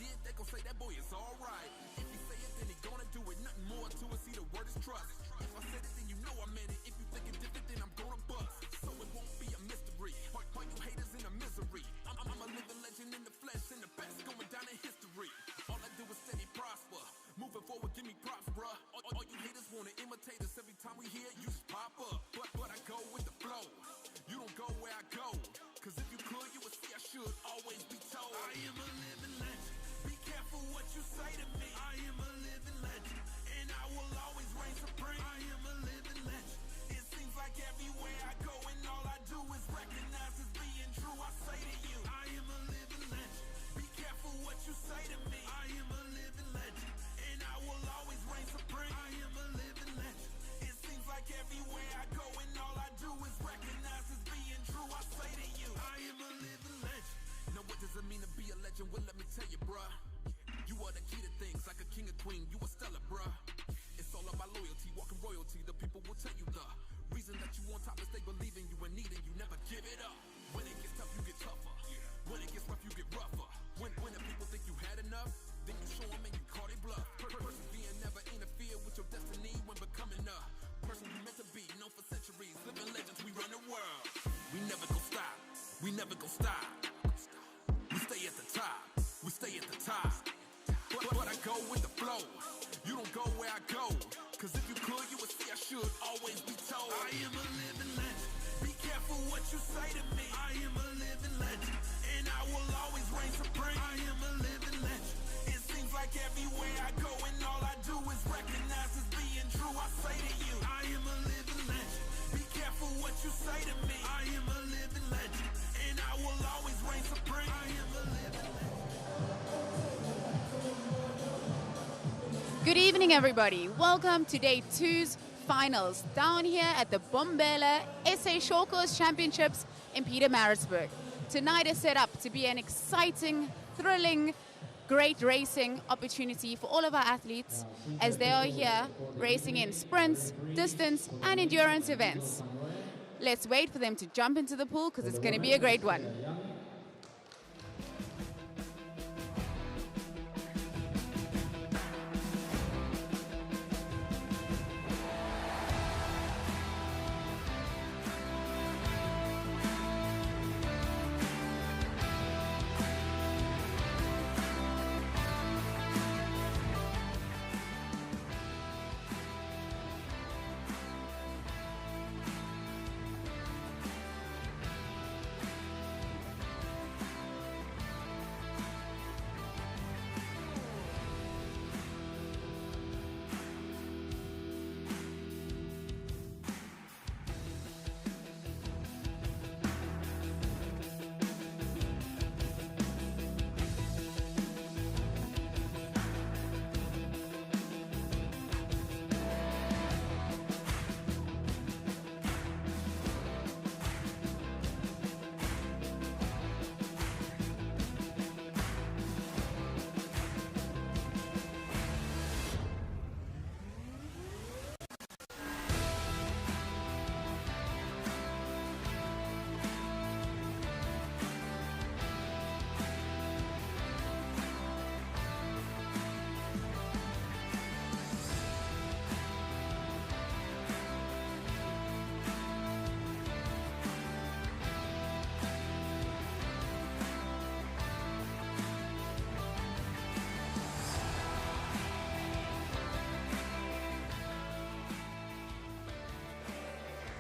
did, they gon' say that boy is alright. If he say it, then he gonna do it. Nothing more to it, see the word is trust. If I said it, then you know I meant it. If you think it different, then I'm gonna bust. So it won't be a mystery. All you haters in a misery. I'm a living legend in the flesh, and the best going down in history. All I do is steady prosper. Moving forward, give me props, bruh. All you haters wanna imitate us. Every time we hear it, you just pop up. But I go with the flow. You don't go where I go. Cause if you could, you would see I should always be told. I am a living legend. Be careful what you say to me. I am a living legend. And I will always reign supreme. I am a living legend. It seems like everywhere I go and all I do is recognize as being true. I say to you, I am a living legend. Be careful what you say to me. I am a living legend. And I will always reign supreme. I am a living legend. It seems like everywhere I go and all I do is recognize as being true. I say to you, I am a living legend. Now what does it mean to be a legend? Well, let me tell you, bruh. You are the key to things, like a king or queen. You a stellar, bruh. It's all about loyalty, walking royalty. The people will tell you the reason that you on top is they believe in you and need in you. Never give it up. When it gets tough, you get tougher. When it gets rough, you get rougher. When the people think you had enough, then you show them and you call they bluff. Persevere, never interfere with your destiny when becoming a person you meant to be. Known for centuries, living legends, we run the world. We never gon' stop. We never gon' stop. We stay at the top. We stay at the top. But I go with the flow. You don't go where I go. Cause if you could, you would see I should always be told. I am a living legend. Be careful what you say to me. I am a living legend. And I will always reign supreme. I am a living legend. It seems like everywhere I go and all I do is recognize as being true. I say to you, I am a living legend. Be careful what you say to me. I am a living legend. And I will always reign supreme. I am a living legend. Good evening, everybody. Welcome to Day 2's finals down here at the Bombela SA Short Course Championships in Pietermaritzburg. Tonight is set up to be an exciting, thrilling, great racing opportunity for all of our athletes as they are here racing in sprints, distance, and endurance events. Let's wait for them to jump into the pool because it's going to be a great one.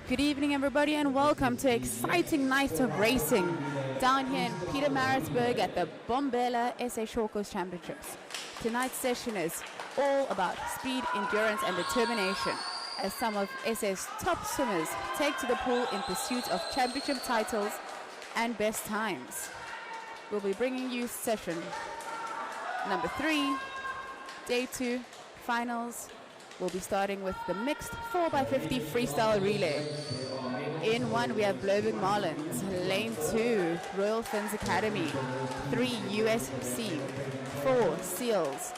Good evening, everybody, and welcome to an exciting night of racing down here in Pietermaritzburg at the Bombela SA Short Course Championships. Tonight's session is all about speed, endurance, and determination as some of SA's top swimmers take to the pool in pursuit of championship titles and best times. We'll be bringing you session number 3, Day 2, finals. We'll be starting with the mixed 4x50 freestyle relay. In 1, we have Blowing Marlins. Lane 2, Royal Fins Academy. 3, USC. 4, Seals.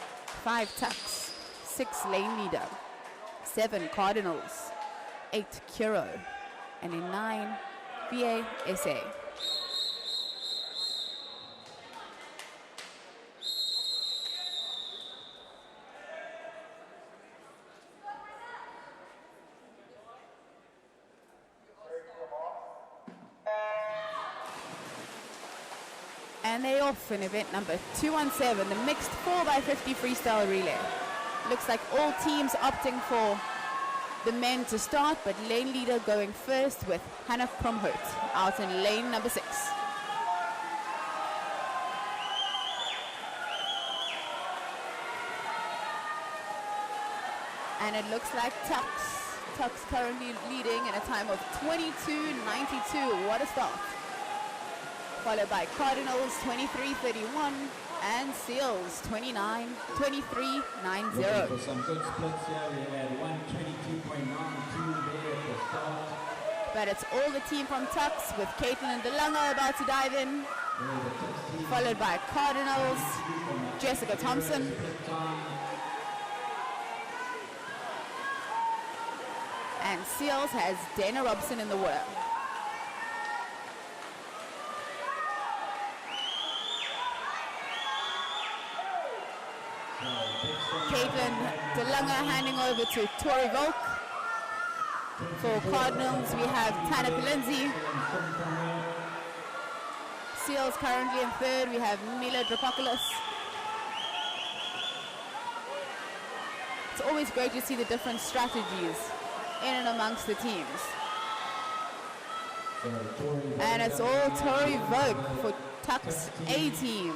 5, Tucks. 6, Lane Leader. 7, Cardinals. 8, Curo. And in 9, VASA. And they're off in event number 217, the mixed 4x50 freestyle relay. Looks like all teams opting for the men to start, but lane leader going first with Hannah Kromhout out in lane number 6. And it looks like Tux currently leading in a time of 22:92. What a start. Followed by Cardinals 23:31 and Seals 23:90. For some good splits here, we had 122.92 there at the start. But it's all the team from Tux with Caitlin DeLunga about to dive in. Followed by Cardinals, Jessica Thompson. And Seals has Dana Robson in the water. Caitlin DeLunga handing over to Tori Volk. For Cardinals, we have Tana Pilenzi. Seals currently in third. We have Mila Dropopoulos. It's always great to see the different strategies in and amongst the teams. And it's all Tori Volk for Tux A team.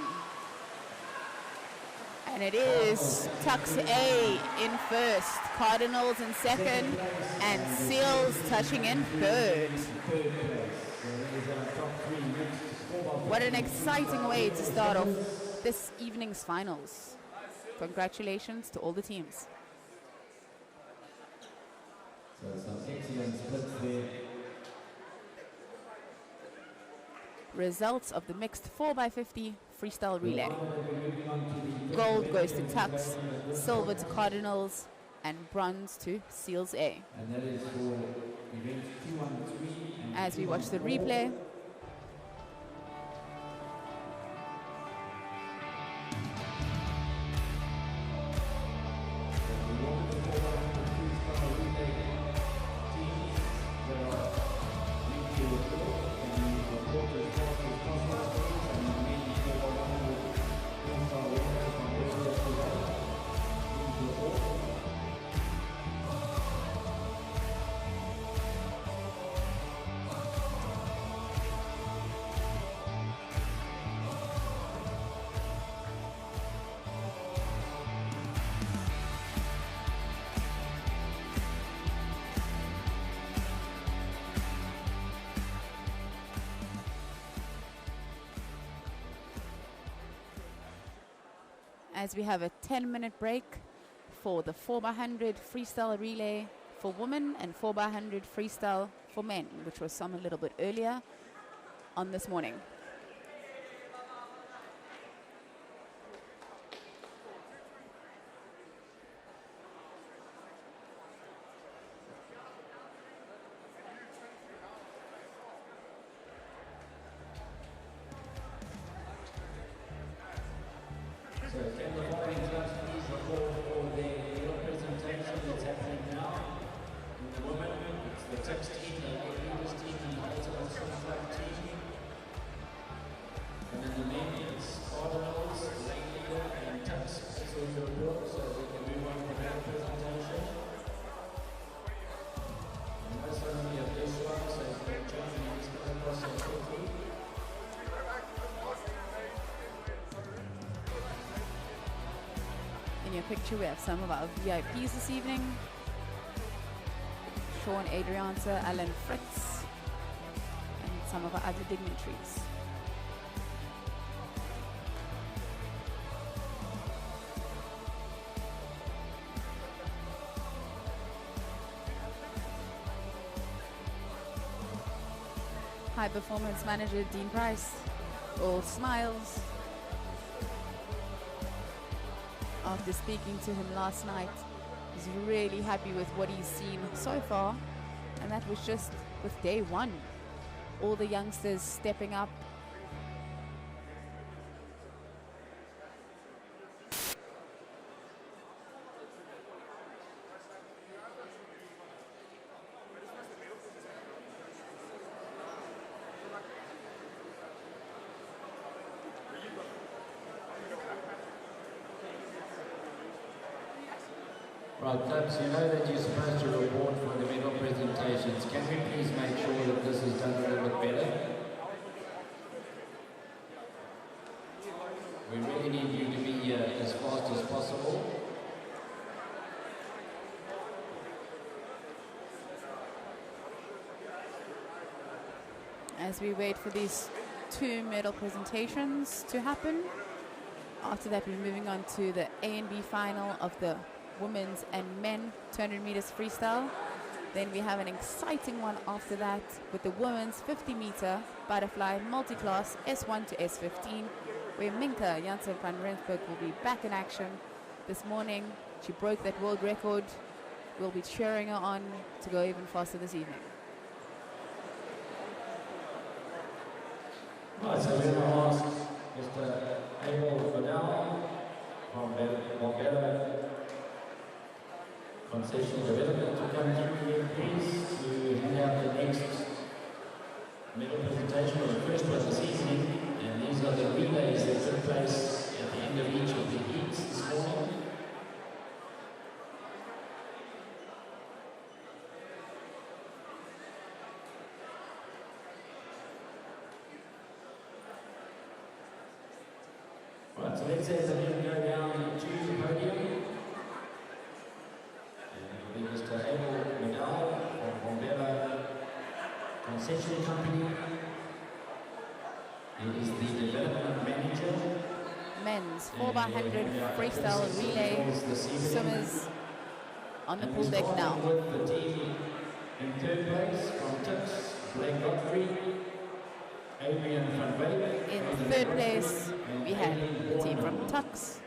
And it is Tux A in first, Cardinals in second, and Seals touching in third. What an exciting way to start off this evening's finals. Congratulations to all the teams. So some excellent splits there. Results of the mixed 4x50 freestyle relay. Gold goes to Tux, silver to Cardinals, and bronze to Seals A. And that is for event 213. As we watch the replay, as we have a 10-minute break for the 4x100 freestyle relay for women and 4x100 freestyle for men, which was some a little bit earlier on this morning. So can the following judges please report for the representation that's happening now? In the women, it's the Tux team, the leaders team, and the ultimate swim team. And then the men, it's Cardinals, lane leader, and Tux. So the report, so we can move on for that presentation. And this one we have this one, so it's going to change and just come across so quickly. In your picture, we have some of our VIPs this evening. Sean Adrianza, Alan Fritz, and some of our other dignitaries. High performance manager Dean Price, all smiles. After speaking to him last night, he's really happy with what he's seen so far, and that was just with day one. All the youngsters stepping up. Right, clubs, you know that you're supposed to report for the medal presentations. Can we please make sure that this is done a little bit better? We really need you to be here as fast as possible. As we wait for these 2 medal presentations to happen. After that, we're moving on to the A and B final of the women's and men 200 meters freestyle. Then we have an exciting one after that with the women's 50 meter butterfly multiclass S1 to S15, where Minka Janssen van Rensburg will be back in action this morning. She broke that world record. We'll be cheering her on to go even faster this evening. Right, so we're going to ask Mr. Abigail from Bombela Concession Development to come through here, please, to hand out the next medal presentation, or the first one this evening. And these are the relays that took place at the end of each of the heats this morning. Right, so let's have the men go down to the podium. And it'll be Mr. Abigail from Bombela Concession Company. He is the development manager. Men's 4x100 freestyle relay swimmers on the pool deck now. With the team in third place from Tips, Blake Godfrey, Adrian van Weyck. In third place, we had the team from Tux.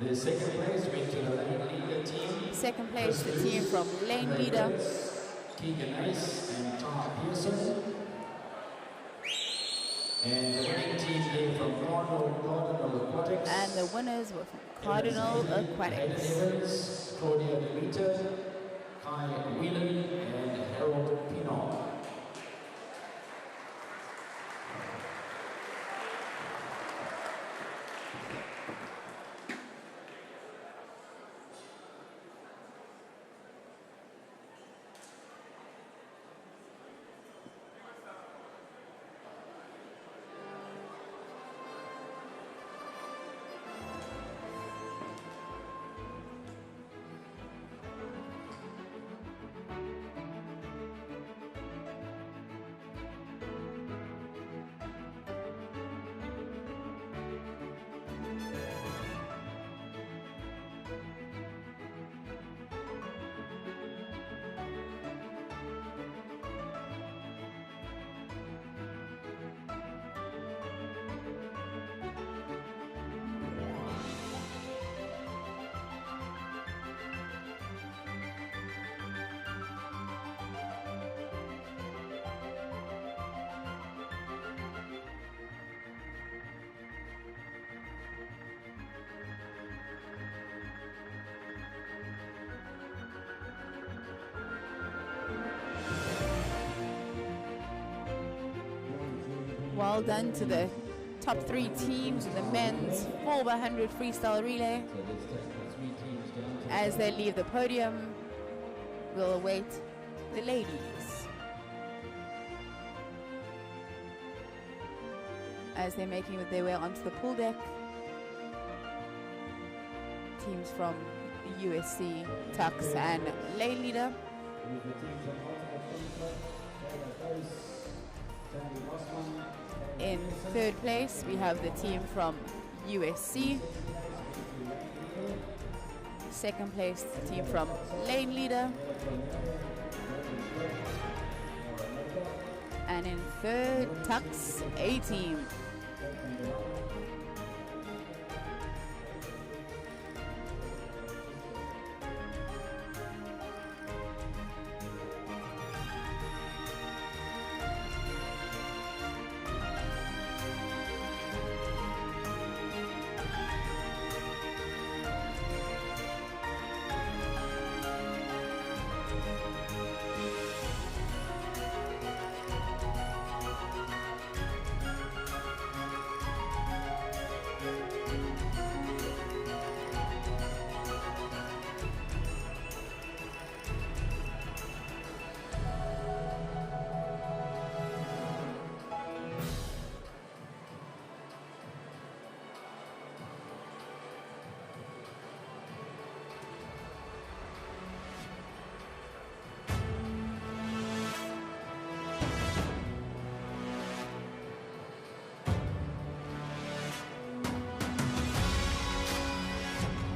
The second place went to the lane leader team. Second place, the team from Lane Leader. Keegan Ace and Tom Pearson. And the winning team came from Cardinal Aquatics. And the winners were from Cardinal Aquatics. Hayden Evans, Claudia DeVita, Kai Whelan, and Harold Pinot. Well done to the top 3 teams in the men's 4x100 freestyle relay. As they leave the podium, we'll await the ladies as they're making their way onto the pool deck. Teams from USC, Tux, and Lane Leader. In third place, we have the team from USC. Second place, the team from Lane Leader. And in third, Tux A team.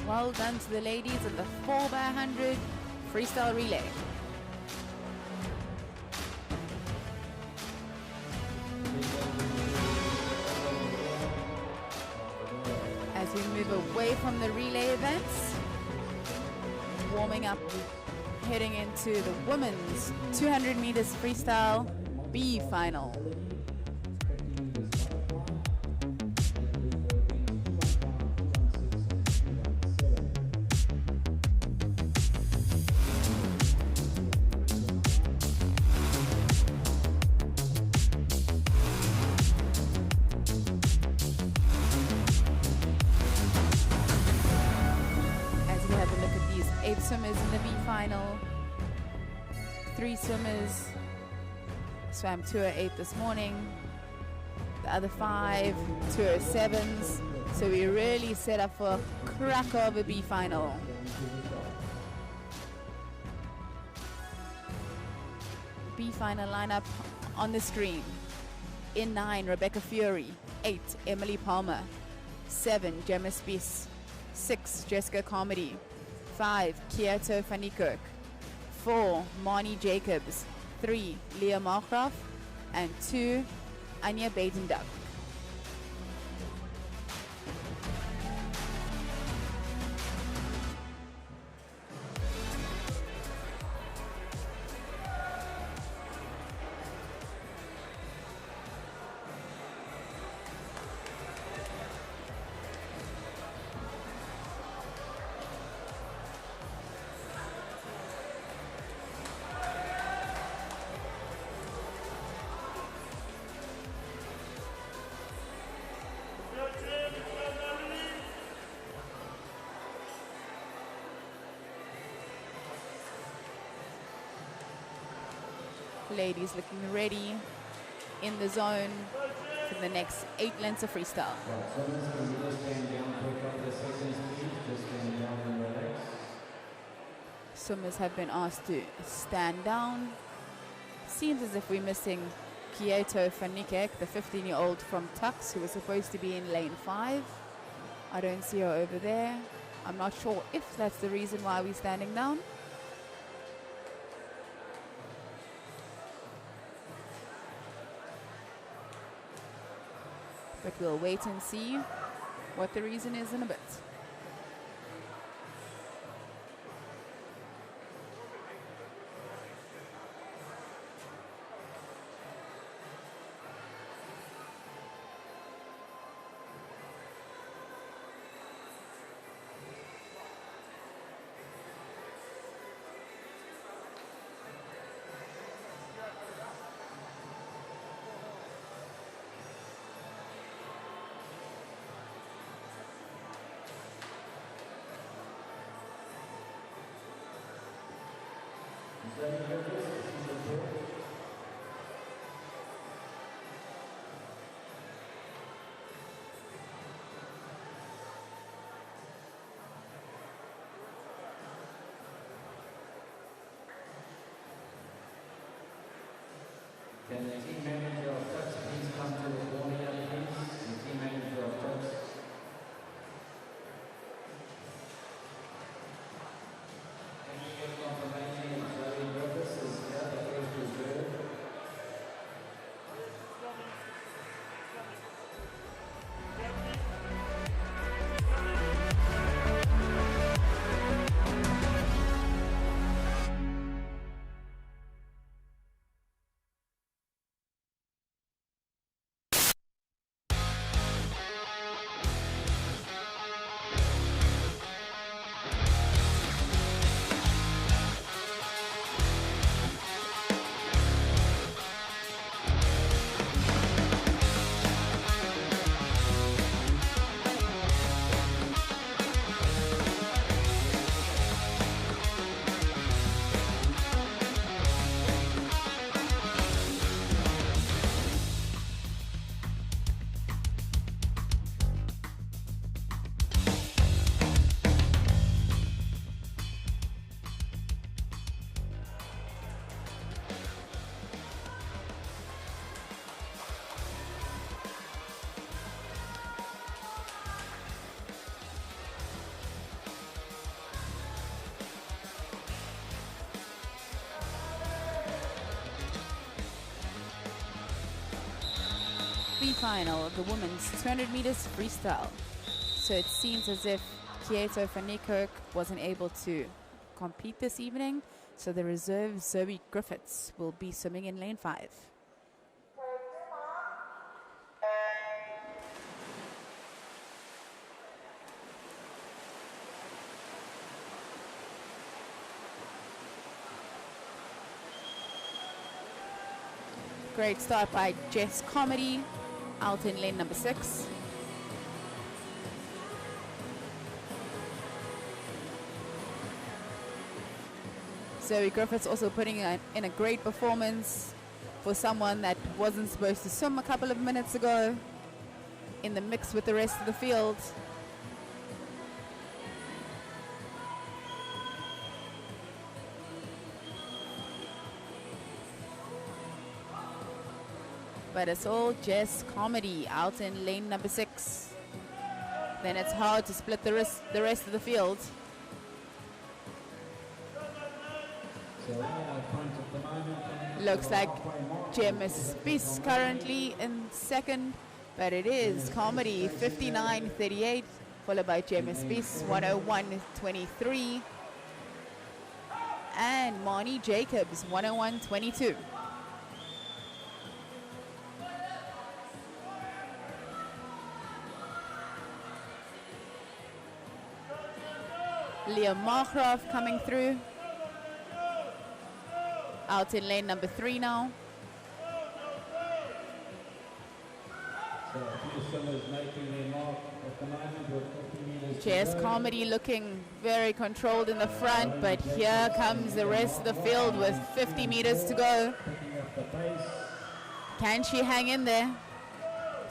Well done to the ladies at the 4x100 freestyle relay. As we move away from the relay events, warming up, heading into the women's 200 meters freestyle B final. Swimmers in the B final. 3 swimmers swam 2:08 this morning. The other 5 2:07s. So we really set up for a cracker of a B final. B final lineup on the screen. In 9, Rebecca Fury. 8, Emily Palmer. 7, Gemma Spies. 6, Jessica Carmody. 5, Kieto van Niekerk. 4, Marnie Jacobs. 3, Leah Markgraf. And 2, Anja Beitenduck. Ladies looking ready in the zone for the next 8 lengths of freestyle. Swimmers have been asked to stand down. Seems as if we're missing Kieto van Niekerk, the 15-year-old from Tux, who was supposed to be in lane 5. I don't see her over there. I'm not sure if that's the reason why we're standing down. But we'll wait and see what the reason is in a bit. Can the team manager of Tux please come to the warming up, please? The team manager of Tux. B-final of the women's 200 meters freestyle. So it seems as if Kieto van Niekerk wasn't able to compete this evening, so the reserve Zoe Griffiths will be swimming in lane 5. Great start by Jess Comedy, out in lane number 6. Zoe Griffiths also putting in a great performance for someone that wasn't supposed to swim a couple of minutes ago, in the mix with the rest of the field. But it's all Jess Comedy out in lane number 6. Then it's hard to split the rest of the field. Looks like Gemma Spies currently in second, but it is Comedy 59.38, followed by Gemma Spies 101.23, and Marnie Jacobs 101.22. Leah Markgraf coming through. Out in lane number 3 now. Jess Comedy looking very controlled in the front, but here comes the rest of the field with 50 meters to go. Can she hang in there?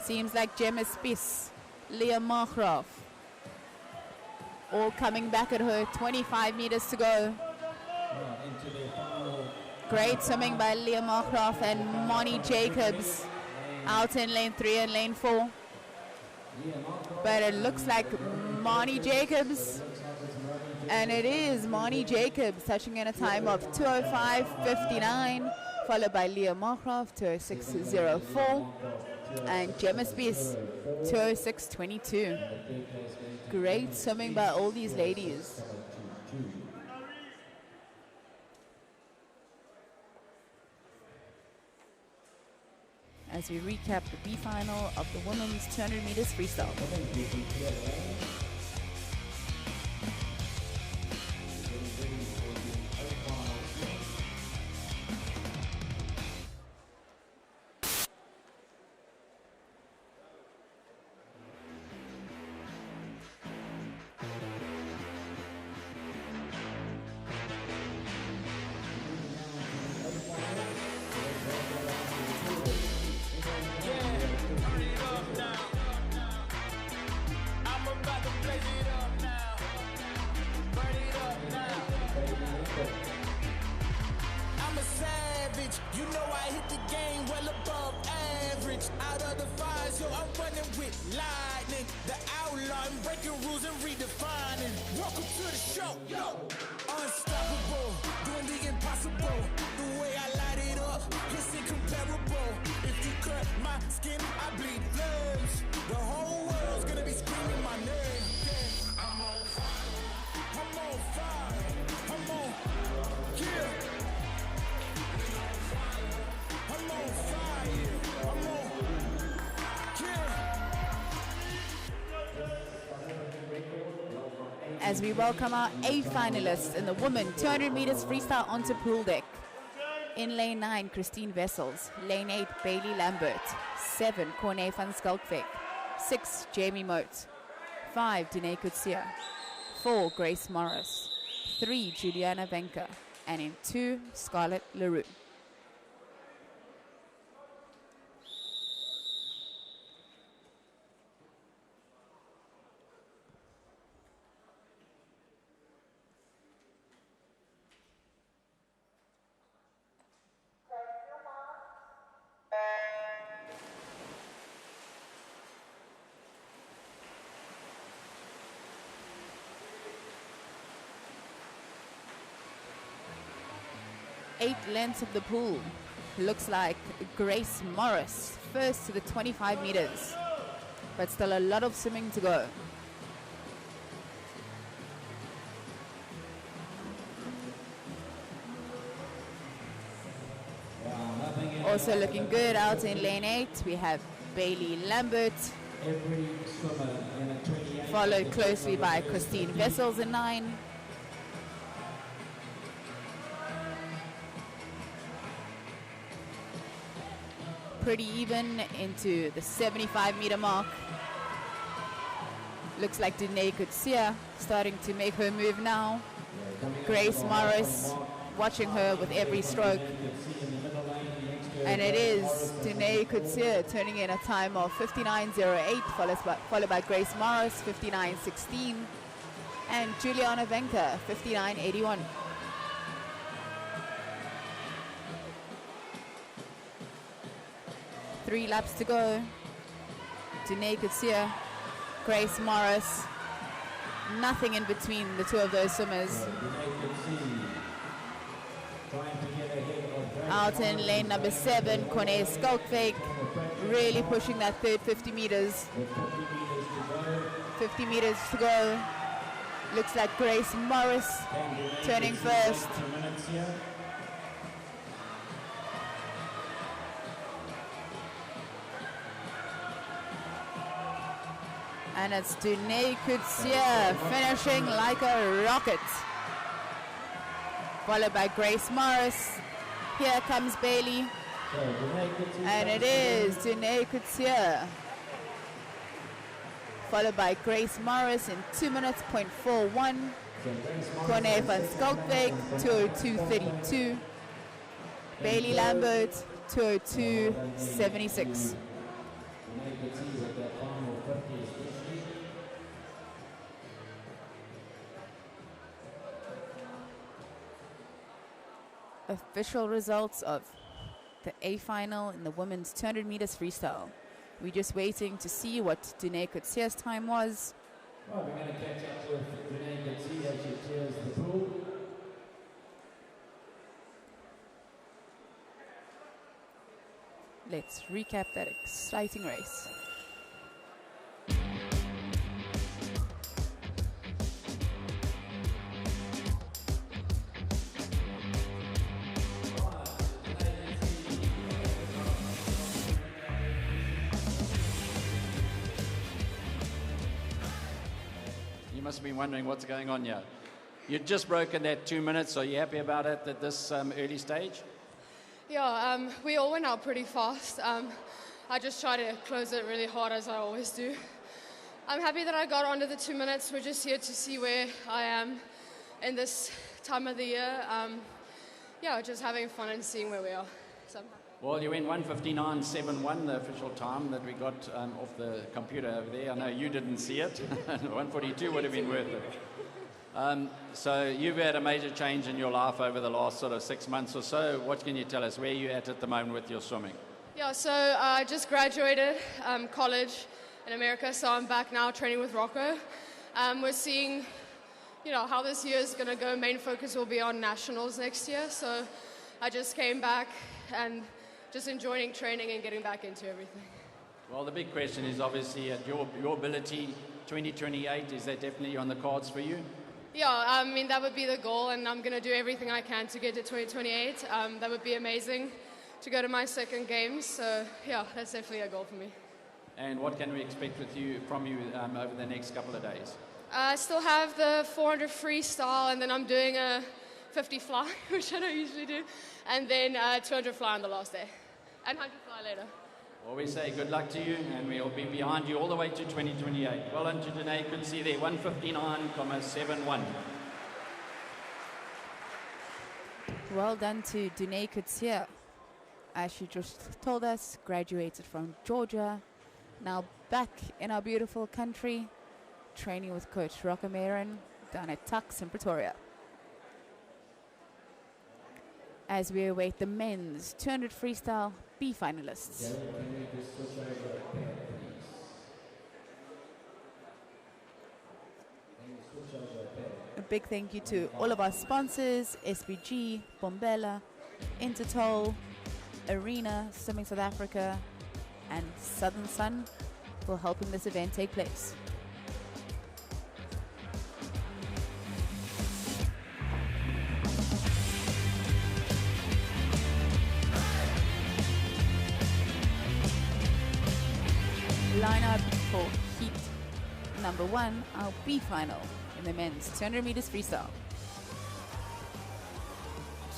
Seems like Gemma Spies, Leah Markgraf, all coming back at her, 25 meters to go. Great swimming by Leah Markgraf and Marnie Jacobs out in lane 3 and lane 4. But it looks like Marnie Jacobs, and it is Marnie Jacobs touching in a time of 2:05.59, followed by Leah Markgraf 2:06.04, and Gemma Spies 2:06.22. Great swimming by all these ladies. As we recap the B final of the women's 200 meters freestyle. 'As we welcome our 8 finalists in the women 200 meters freestyle onto pool deck. In lane 9, Christine Wessels. Lane 8, Bailey Lambert. 7, Corné van Skalkvik. 6, Jamie Moat. 5, Dene Kutsia. 4, Grace Morris. 3, Juliana Venka. And in 2, Scarlett LaRue. Eight lengths of the pool. looks like Grace Morris first to the 25 meters, but still a lot of swimming to go. Also looking good out in lane 8, we have Bailey Lambert, followed closely by Christine Vessels in 9. Pretty even into the 75-meter mark. Looks like Danae Kotzer starting to make her move now. Grace Morris watching her with every stroke. And it is Danae Kotzer turning in a time of 59.08, followed by Grace Morris, 59.16, and Juliana Venka, 59.81. Three laps to go. Danae Kotzer, Grace Morris, nothing in between the two of those swimmers. Out in lane number 7, Corné Skalkvik, really pushing that third 50 meters. 50 meters to go. Looks like Grace Morris turning first. And it's Danae Kotzer finishing like a rocket. Followed by Grace Morris. Here comes Bailey. And it is Danae Kotzer. Followed by Grace Morris in 2 minutes, .41. Corné van Skalkvik, 2:02.32. Bailey Lambert, 2:02.76. Official results of the A final in the women's 200 meters freestyle. We're just waiting to see what Danae Kotzer's time was. Well, we're going to catch up with Danae Kotzer as she clears the pool. Let's recap that exciting race. You must have been wondering what's going on here. You've just broken that 2 minutes. Are you happy about it at this early stage? Yeah, we all went out pretty fast. I just tried to close it really hard, as I always do. I'm happy that I got under the 2 minutes. We're just here to see where I am in this time of the year. Yeah, just having fun and seeing where we are. So Well, you went 1:59.71, the official time that we got off the computer over there. I know you didn't see it. 1:42 would have been worth it. So you've had a major change in your life over the last sort of 6 months or so. What can you tell us? Where are you at the moment with your swimming? yeah, so I just graduated college in America, so I'm back now training with Rocco. We're seeing, how this year is going to go. Main focus will be on nationals next year, so I just came back and just enjoying training and getting back into everything. Well, the big question is obviously at your ability, 2028, is that definitely on the cards for you? Yeah, I mean, that would be the goal, and I'm going to do everything I can to get to 2028. That would be amazing to go to my second games. So, yeah, that's definitely a goal for me. And what can we expect from you over the next couple of days? I still have the 400 freestyle, and then I'm doing a 50 fly, which I don't usually do, and then 200 fly on the last day, and 100 fly later. Well, we say good luck to you, and we'll be behind you all the way to 2028. Well done to Danae Kotzer there, 1:59.71. Well done to Danae Kotzer. As she just told us, graduated from Georgia, now back in our beautiful country, training with Coach Rocco Maron down at Tux in Pretoria. As we await the men's 200 freestyle B finalists. A big thank you to all of our sponsors, SBG, Bombela, Intertoll, Arena, Swimming South Africa, and Southern Sun for helping this event take place. Lineup for heat number 1, our B final in the men's 200 meters freestyle.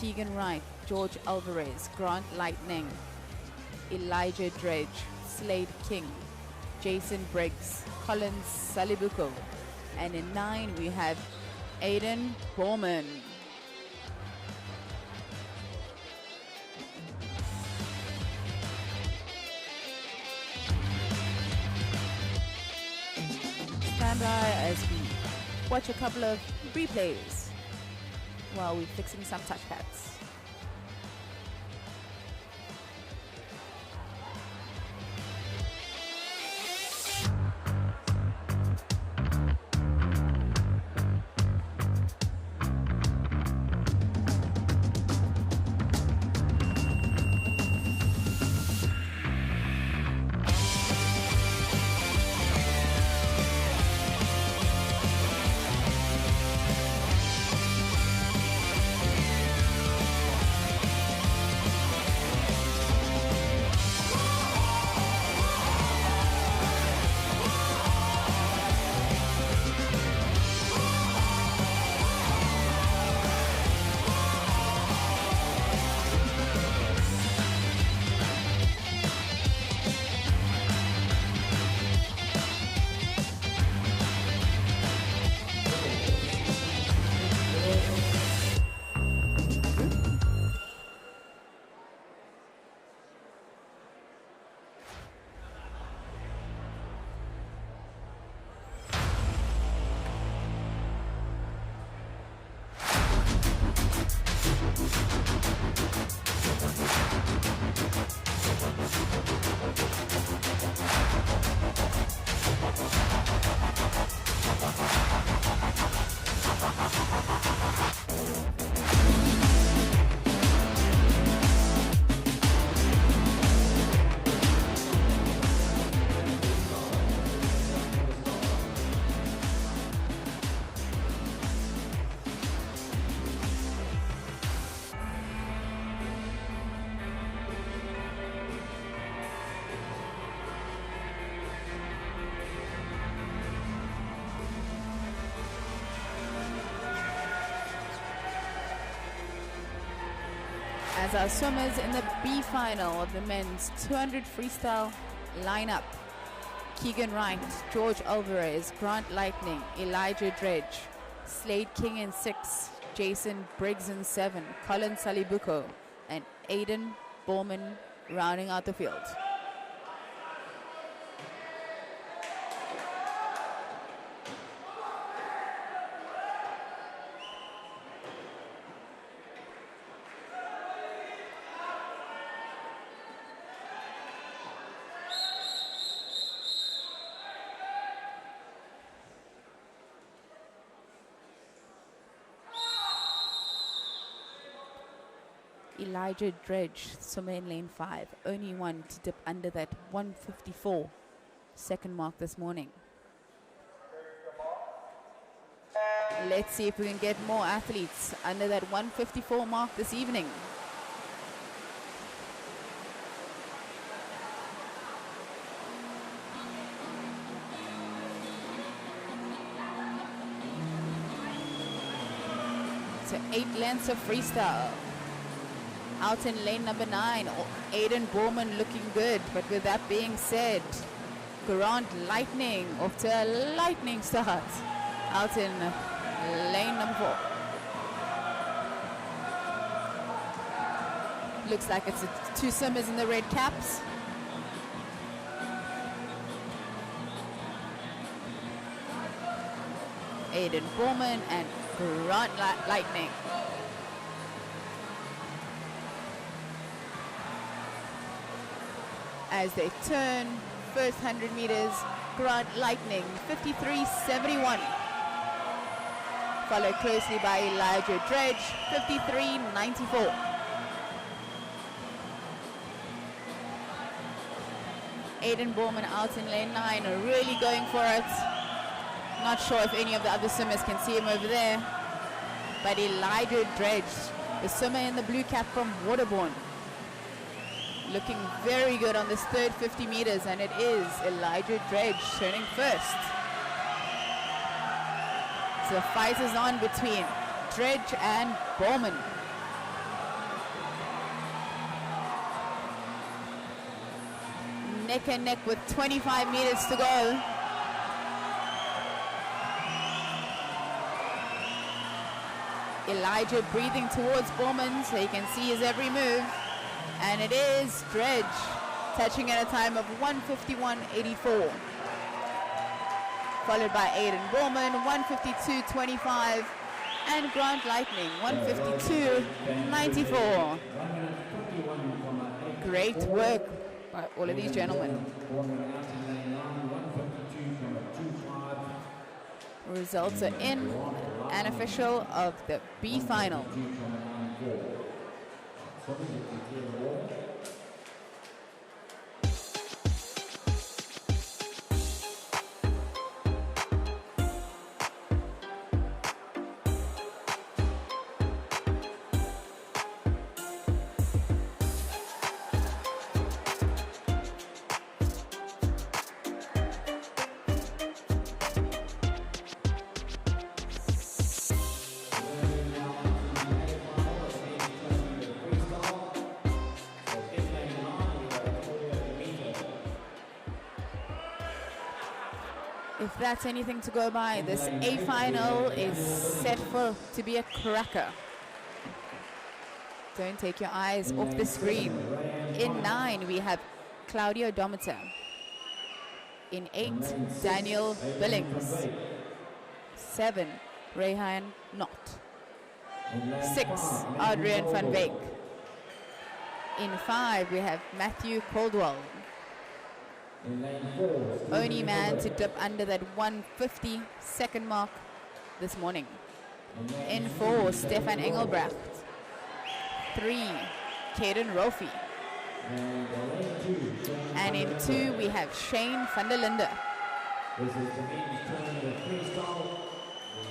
Keegan Wright, George Alvarez, Grant Lightning, Elijah Dredge, Slade King, Jason Briggs, Collins Salibuko, and in 9 we have Aiden Bowman. Stand by as we watch a couple of replays while we're fixing some touchpads. As our swimmers in the B final of the men's 200 freestyle lineup: Keegan Wright, George Alvarez, Grant Lightning, Elijah Dredge, Slade King in 6, Jason Briggs in 7, Colin Salibuko, and Aiden Bowman rounding out the field. Elijah Dredge, swimmer in lane 5, only one to dip under that 154 second mark this morning. Let's see if we can get more athletes under that 154 mark this evening. So 8 lengths of freestyle. Out in lane number 9, Aiden Bowman looking good. But with that being said, Grant Lightning off to a lightning start. Out in lane number 4. Looks like it's 2 swimmers in the red caps. Aiden Bowman and Grant Lightning. As they turn, first 100 meters, Grant Lightning, 53.71. Followed closely by Elijah Dredge, 53.94. Aiden Borman out in lane 9, really going for it. Not sure if any of the other swimmers can see him over there. But Elijah Dredge, the swimmer in the blue cap from Waterbourne, looking very good on this third 50 meters, and it is Elijah Dredge turning first. So the fight is on between Dredge and Borman. Neck and neck with 25 meters to go. Elijah breathing towards Borman so you can see his every move. And it is Dredge touching at a time of 1:51.84. Followed by Aiden Borman, 1:52.25. And Grant Lightning, 1:52.94. Great work by all of these gentlemen. Results are in, and official of the B final. If that's anything to go by, this A final is set for to be a cracker. Don't take your eyes off the screen. In 9, we have Claudio Dometer. In 8, Daniel Billings. 7, Rehan Knott. 6, Adrian van Beek. In 5, we have Matthew Caldwell. Only man to dip under that 150 second mark this morning. In 4, Stefan Engelbrecht. 3, Caden Rolfie. And in 2, we have Shane van der Linde. This is the men's tournament of freestyle.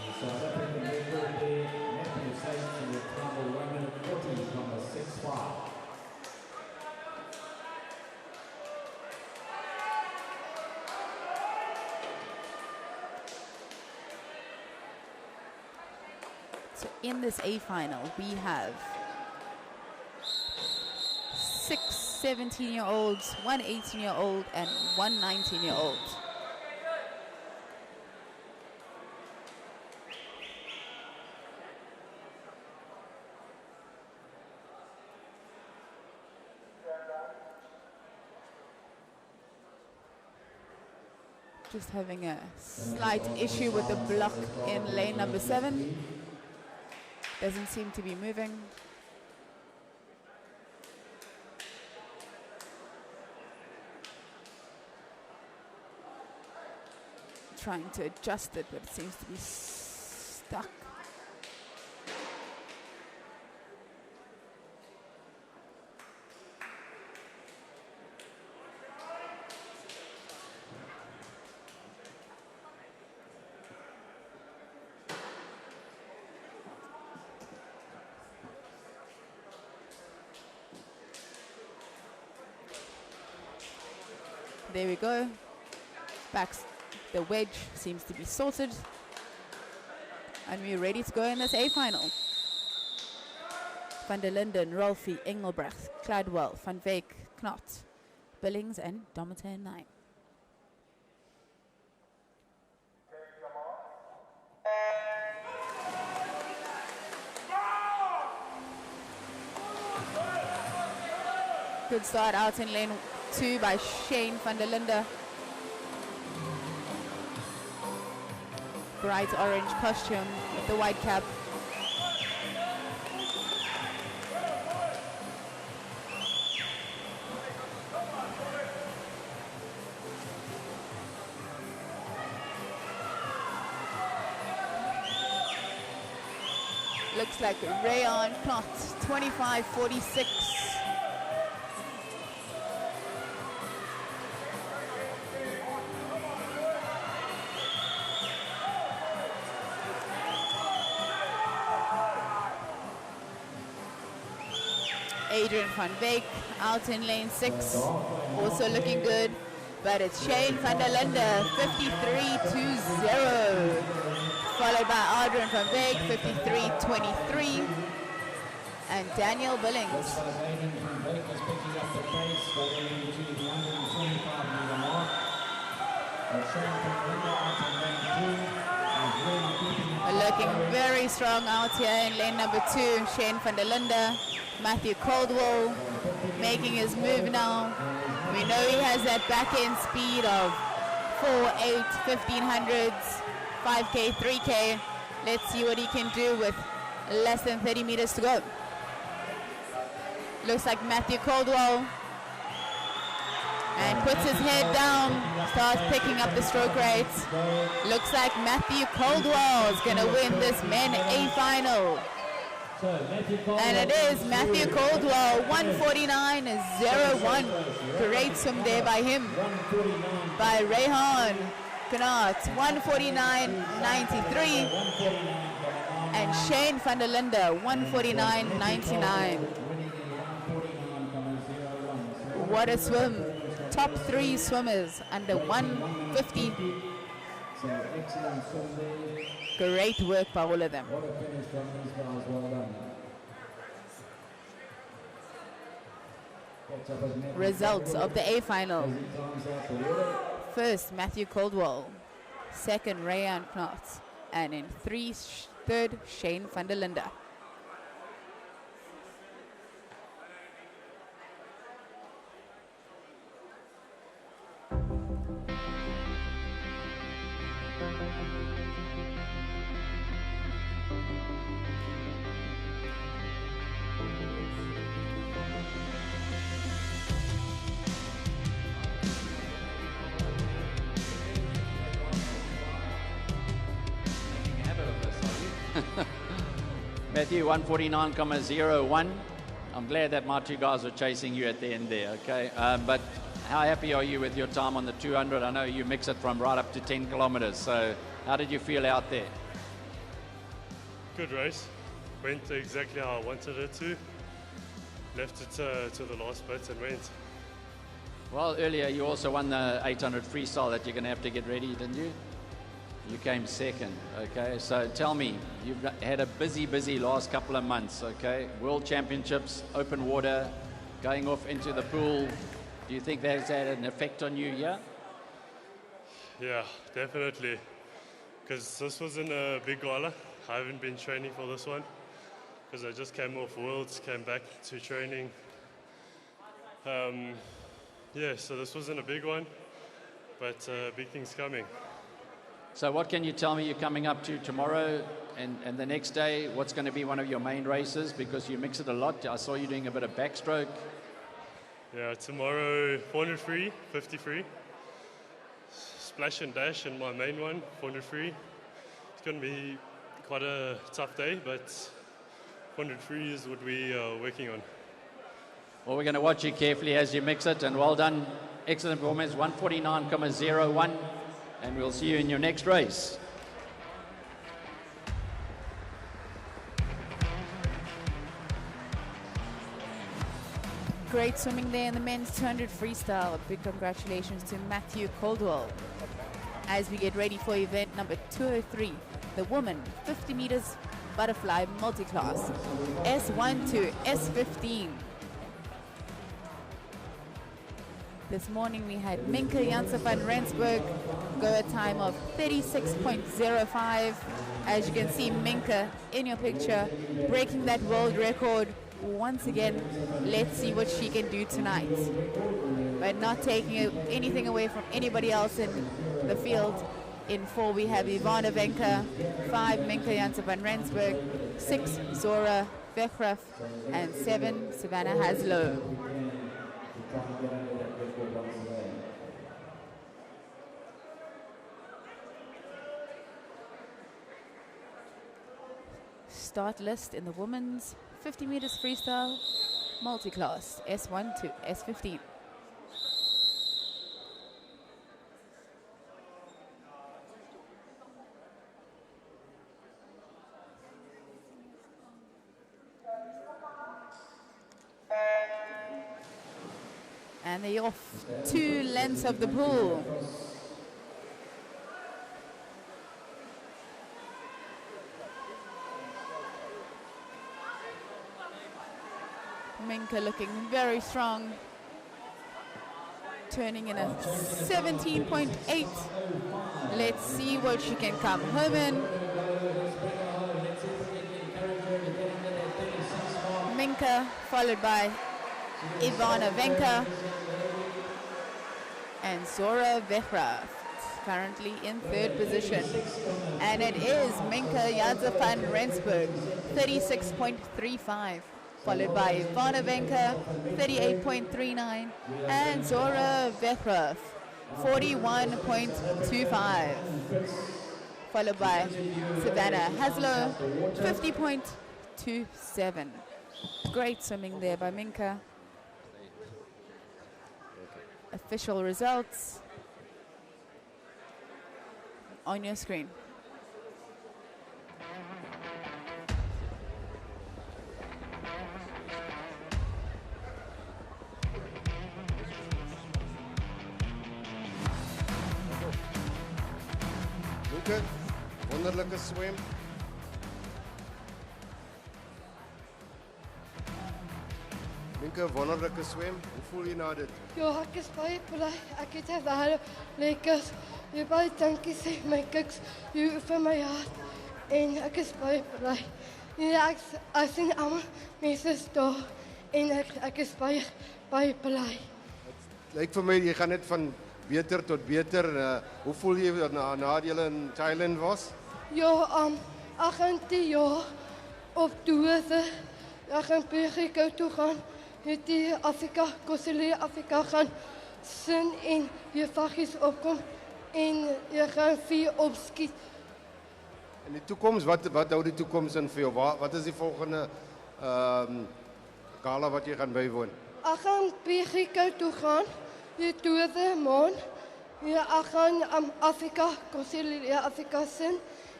The South African record there, Matthew Saints in the time of 1:40.65. So in this A final, we have 6 17-year-olds, 1 18-year-old, and 1 19-year-old. Just having a slight issue with the block in lane number 7. Doesn't seem to be moving. Trying to adjust it, but it seems to be stuck. There we go. The wedge seems to be sorted. And we're ready to go in this A final. Van der Linden, Rolfie, Engelbrecht, Cladwell, Van Veek, Knott, Billings, and Dometer in 9. Good start out in lane 2 by Shane van der Linde. Bright orange costume with the white cap. Looks like Rayon Knott, 25:46. Adrian van Beek out in lane 6, also looking good. But it's Shane van der Linde, 53.20, followed by Adrian van Beek, 53.23, and Daniel Billings. Looking very strong out here in lane number 2, Shane van der Linde. Matthew Caldwell making his move now. We know he has that back end speed of 4.8, 1500s, 5K, 3K. Let's see what he can do with less than 30 meters to go. Looks like Matthew Caldwell, and puts his head down, starts picking up the stroke rates. Looks like Matthew Caldwell is going to win this men A final. And it is Matthew Caldwell, 149.01. Great swim there by him. By Rehan Knott, 149.93. And Shane van der Linde, 149.99. What a swim. Top 3 swimmers under 150. Great work by all of them. Results of the A final. First, Matthew Caldwell. Second, Rayan Knott. And in third, Shane van der Linde. Matthew, 149.01. I'm glad that my two guys are chasing you at the end there, okay? But how happy are you with your time on the 200? I know you mix it from right up to 10 kilometers, so how did you feel out there? Good race. Went exactly how I wanted it to. Left it to the last bit and went. Well, earlier you also won the 800 freestyle that you're going to have to get ready, didn't you? You came second, okay? So tell me, you've had a busy last couple of months, okay? World Championships, open water, going off into the pool. Do you think that's had an effect on you, yeah? Yeah, definitely. Because this wasn't a big gala. I haven't been training for this one. Because I just came off Worlds, came back to training. Yeah, so this wasn't a big one, but big things coming. So what can you tell me you're coming up to tomorrow and the next day? What's going to be one of your main races? Because you mix it a lot. I saw you doing a bit of backstroke. Yeah, tomorrow 400 free, 50 free. Splash and dash in my main one, 400 free. It's going to be quite a tough day, but 400 free is what we are working on. Well, we're going to watch you carefully as you mix it, and well done. Excellent performance, 149.01. And we'll see you in your next race. Great swimming there in the men's 200 freestyle. Big congratulations to Matthew Caldwell. As we get ready for event number 203, the woman 50 meters butterfly multiclass, S1 to S15. This morning we had Minka Janssen van Rensburg go a time of 36.05. As you can see, Minka in your picture breaking that world record once again. Let's see what she can do tonight. But not taking anything away from anybody else in the field. In 4 we have Ivana Venka, 5 Minka Janssen van Rensburg, 6 Zora Vechraf, and 7 Savannah Haslow. Start list in the women's 50 meters freestyle multiclass, S1 to S15. And they're off 2 lengths of the pool. Minka looking very strong. Turning in a 17.8. Let's see what she can come home in. Minka, followed by Ivana Venka and Zora Vehra, currently in 3rd position. And it is Minka Janse van Rensburg, 36.35. Followed by Ivana Venka, 38.39, and Zora Vehra, 41.25. Followed by Savannah Haslow, 50.27. Great swimming there by Minka. Official results on your screen. Minka, wonderlijke swem. Minka, wonderlijke swem. Hoe voel je na dit? Ja, ek is baie bly. Ek het baie lekker. Jy baie dankie sê my kiks. Jy oefen my hart. En ek is baie bly. Ja, ek sien almal mense daar. En ek is baie bly. Het lijkt voor mij, je gaat net van beter tot beter. Hoe voel je je na je in Thailand was? Ja, 18 jaar op dose. Ek gaan Mexico toe gaan. Het die Afrika, Concession Afrika gaan sin en je vakjes opkom. En je gaat 4 opskiet. In de toekomst, wat houdt die toekomst in voor jou? Wat is die volgende gala wat je gaat bijwonen? Ik ga Mexico toe gaan. Je tweede maand. Ja, ik ga Afrika, Concession Afrika sin.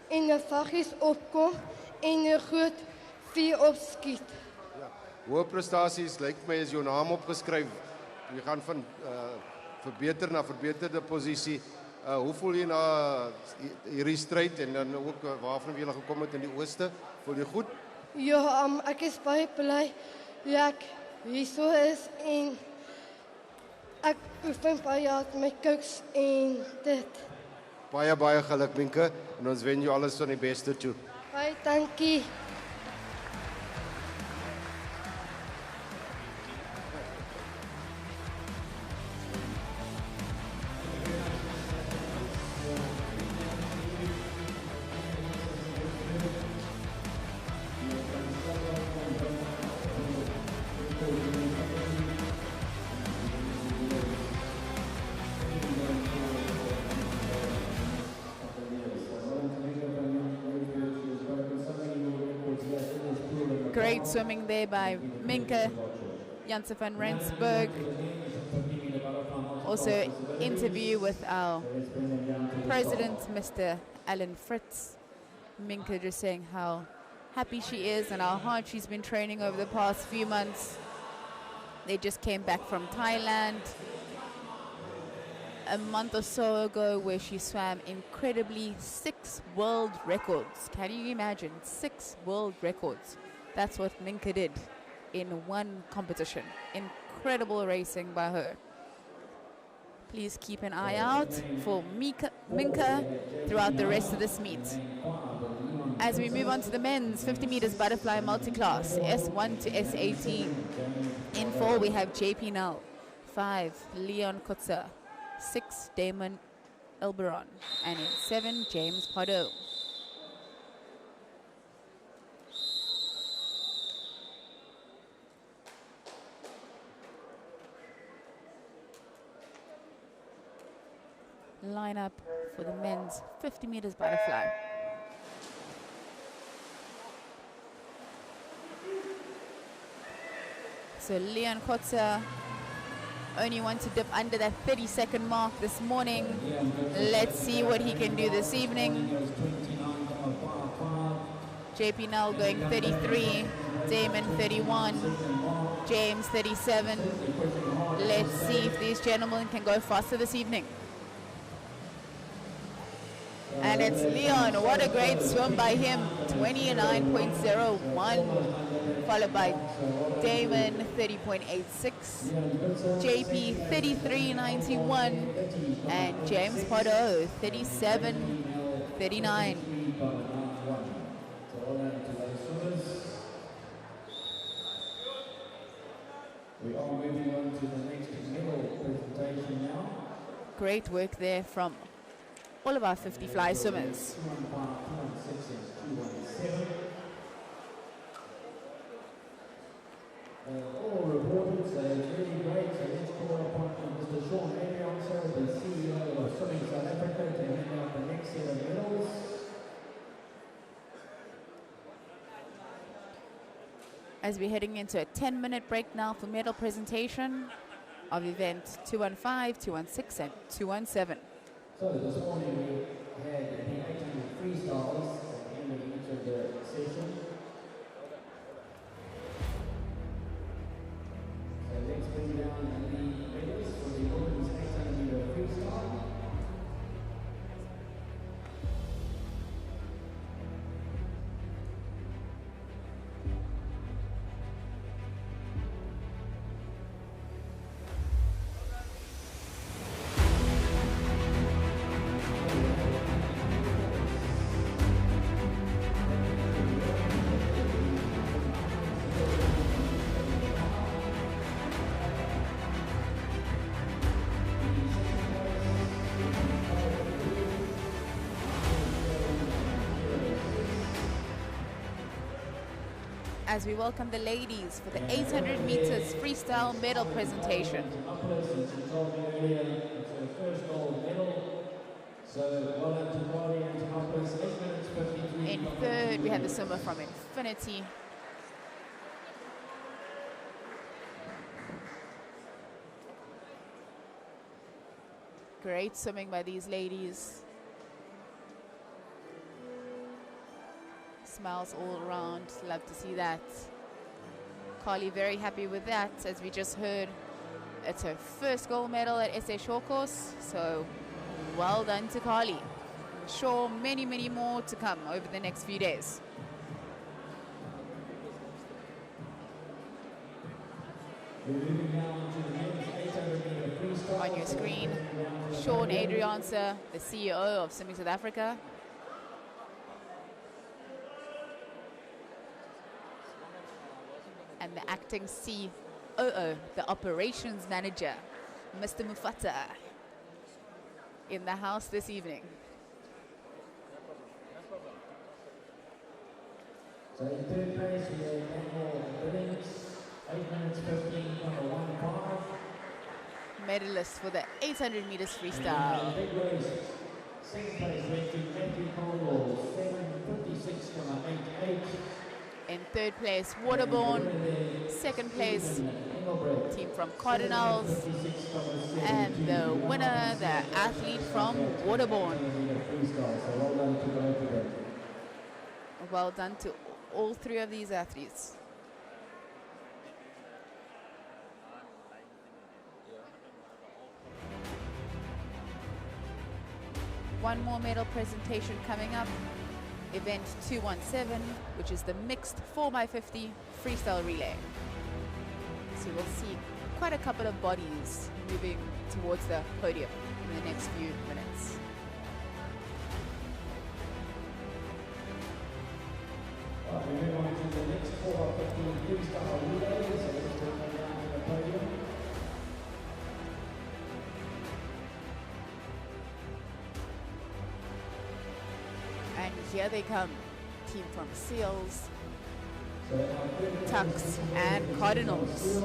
En je vakjes opkom. En je goed 4 opskiet. Hoge prestaties, lijkt mij, is jouw naam opgeschreven. Je gaat van verbeter naar verbeterde positie. Hoe voel je na hierdie strijd en dan ook waarvan jullie gekomen in die oosten? Voel je goed? Ja, ik is baie blij dat ik hier zo is en ik oefen baie hard met koks en dit. Baie geluk, Minka. En ons wens je alles van die beste toe. Baie dankie. Great swimming there by Minka Janse van Rensburg. Also interview with our president, Mr. Alan Fritz. Minka just saying how happy she is and how hard she's been training over the past few months. They just came back from Thailand a month or so ago where she swam incredibly 6 world records. Can you imagine? 6 world records. That's what Minka did in one competition. Incredible racing by her. Please keep an eye out for Minka throughout the rest of this meet. As we move on to the men's 50 meters butterfly multiclass, S1 to S18. In 4 we have JP Null, 5 Leon Kotzer, 6 Damon Elberon, and in 7 James Pardo. Line up for the men's 50 meters butterfly. So Leon Kotzer only wants to dip under that 30-second mark this morning. Let's see what he can do this evening. JP Null going 33. Damon 31, James 37. Let's see if these gentlemen can go faster this evening. And it's Leon. What a great swim by him. 29.01. Followed by Damon 30.86. JP 33.91. And James Potter 37.39. We are moving on to the next medal presentation now. Great work there from all of our 50 fly swimmers. 216 and 217. All reported, so it's really great. So let's call upon Mr. Sean Abigail, the CEO of Swimming South Africa, to hand out the next set of medals. As we're heading into a 10-minute break now for medal presentation of event 215, 216, and 217. So this morning we had the 18 freestyles at the end of each of the sessions. So let's bring down the medals for the women's 800-meter freestyle. As we welcome the ladies for the 800 meters freestyle medal presentation. In third, we have the swimmer from Infinity. Great swimming by these ladies. Smiles all around. Love to see that. Carly very happy with that. As we just heard, it's her first gold medal at SA Short Course. So well done to Carly. I'm sure many, many more to come over the next few days. On your screen, Sean Adrianse, the CEO of Swimming South Africa. And the acting COO, the operations manager, Mr. Mufata, in the house this evening. So in third place, we have Daniel Billings, 8 minutes 15.15. Medalist for the 800 meters freestyle. Big race. Second place went to Matthew Caldwell, 7:56.88. In third place, Waterborne. Second place, team from Cardinals. And the winner, the athlete from Waterborne. Well done to all three of these athletes. One more medal presentation coming up. Event 217, which is the mixed 4x50 freestyle relay. So we'll see quite a couple of bodies moving towards the podium in the next few minutes. We move on to the next 4x50 freestyle relay. So let's turn down to the podium. And here they come, team from Seals, Tux, and Cardinals.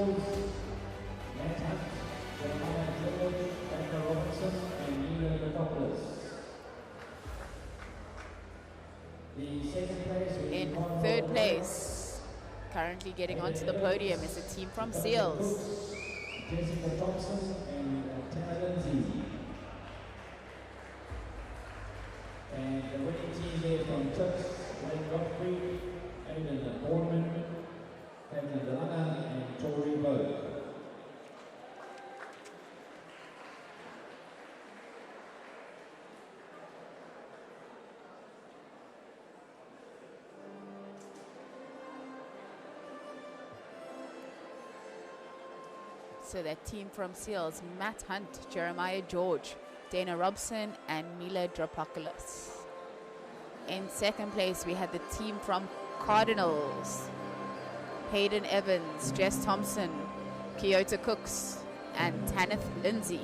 In third place, currently getting onto the podium, is a team from Seals. Jessica Thompson and Tana Lindsay. And the winning team there from Tux, Wayne Godfrey, Aidan Borman, and Tori Bow. So that team from Seals, Matt Hunt, Jeremiah George, Dana Robson, and Mila Dropopoulos. In second place, we had the team from Cardinals, Hayden Evans, Jess Thompson, Kyoto Cooks, and Tanith Lindsay.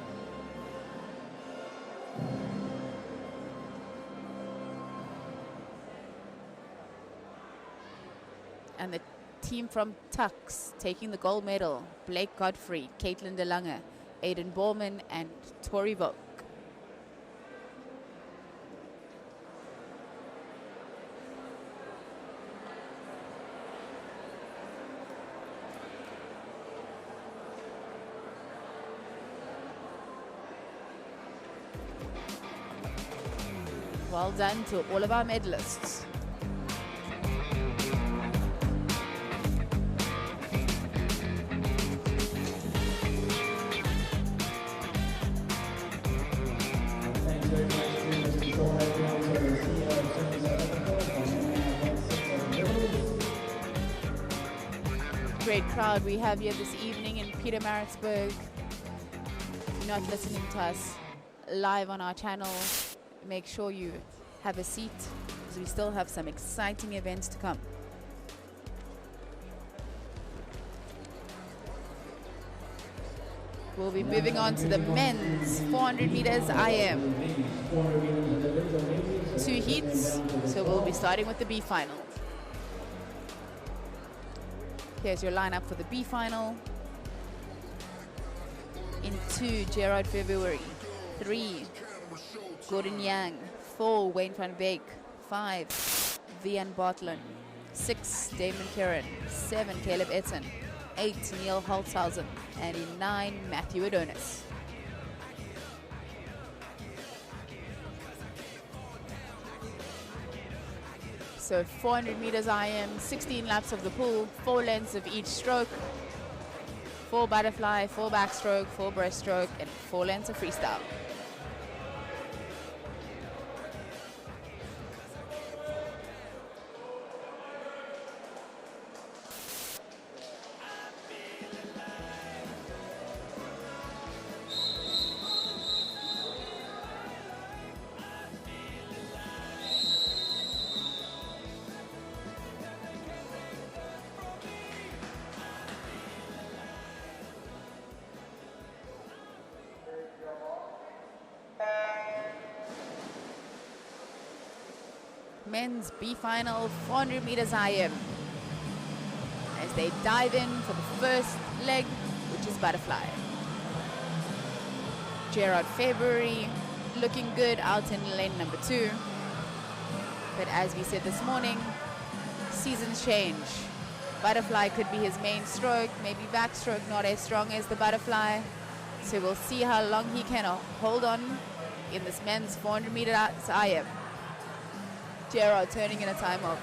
And the team from Tux taking the gold medal, Blake Godfrey, Caitlin DeLange, Aidan Borman, and Tori Volk. Well done to all of our medalists. Great crowd we have here this evening in Pietermaritzburg. If you're not listening to us live on our channel, make sure you have a seat because we still have some exciting events to come. We'll be moving on to the men's 400 meters IM. 2 heats, so we'll be starting with the B final. Here's your lineup for the B final. In 2, Gerard February. 3, Gordon Yang. 4, Wayne van Beek. 5, Vian Bartlin. 6, Damon Kieran. 7, Caleb Etten. 8, Neil Holtzhausen. And in 9, Matthew Adonis. So 400 meters IM, 16 laps of the pool, 4 lengths of each stroke, 4 butterfly, 4 backstroke, 4 breaststroke, and 4 lengths of freestyle. Men's B final, 400 meters IM. As they dive in for the first leg, which is butterfly. Gerard February looking good out in lane number 2. But as we said this morning, seasons change. Butterfly could be his main stroke, maybe backstroke not as strong as the butterfly. So we'll see how long he can hold on in this men's 400 meters IM. Gerard turning in a time of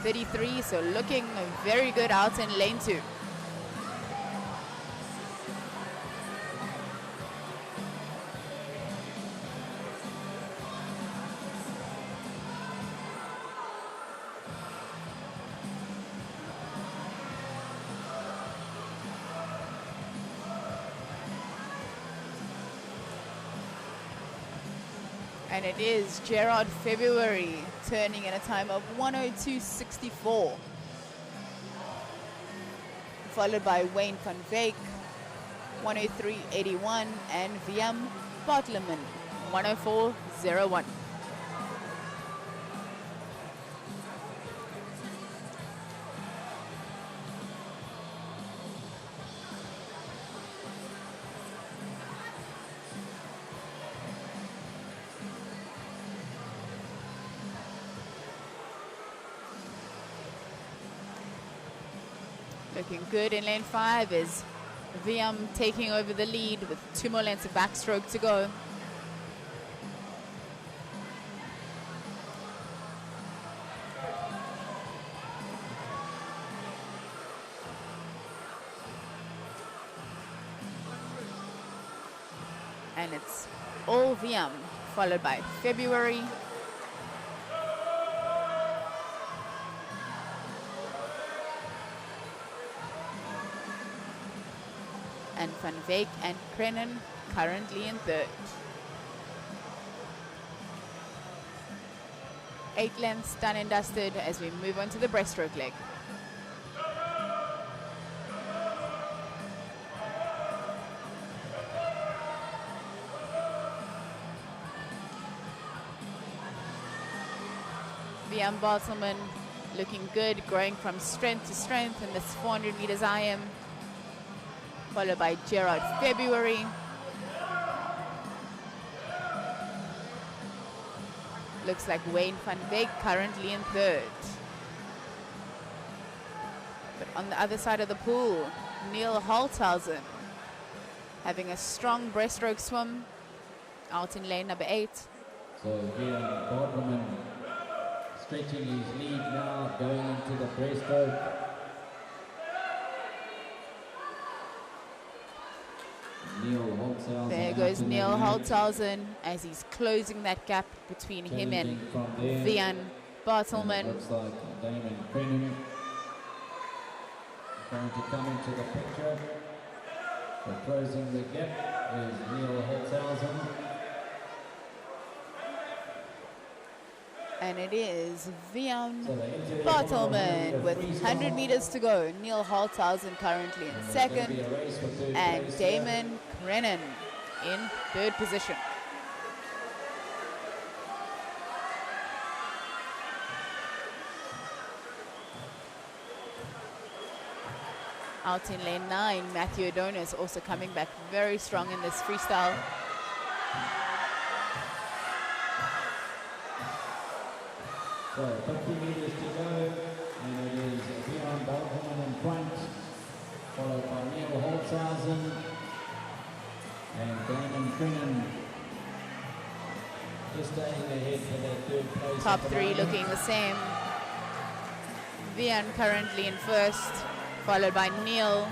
33, so looking very good out in lane 2. And it is Gerard February turning in a time of 1:02.64. Followed by Wayne van Veek, 1:03.81, and Viam Bartleman, 1:04.01. Looking good in lane 5 is Viam taking over the lead with 2 more lengths of backstroke to go. And it's all VM, followed by February. And Van Veek and Krennen currently in third. 8 lengths done and dusted as we move on to the breaststroke leg. Vian Bartelman looking good, growing from strength to strength in this 400 meters IM, followed by Gerard February. Looks like Wayne van Veek currently in third. But on the other side of the pool, Neil Holthausen having a strong breaststroke swim out in lane number 8. So Vian Bartelman stretching his lead now, going into the breaststroke. There goes Neil Holthausen as he's closing that gap between him and Vian Bartelman. Looks like Damon Krennen going to come into the picture. So closing the gap is Neil Holthausen. And it is Vian Bartelman with 100 meters to go. Neil Holthausen currently in second, and Damon Krennen in third position. Out in lane 9, Matthew Adonis also coming back very strong in this freestyle. So 50 meters to go, and it is Vian Bartelman in front, followed by Neil Holthausen and Damon Krennen just staying ahead for that third place. Top 3 looking the same. Vian currently in first, followed by Neil.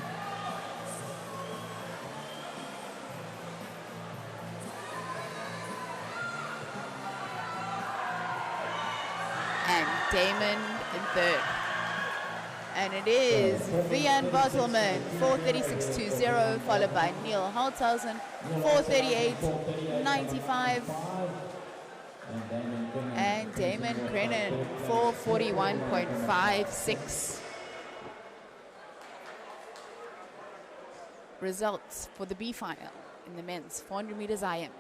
And Damon in third. And it is Vian Bartelman, 4:36.20, followed by Neil Holthausen, 4:38.95. And Damon Krennen, 4:41.56. Results for the B final in the men's 400 meters IM.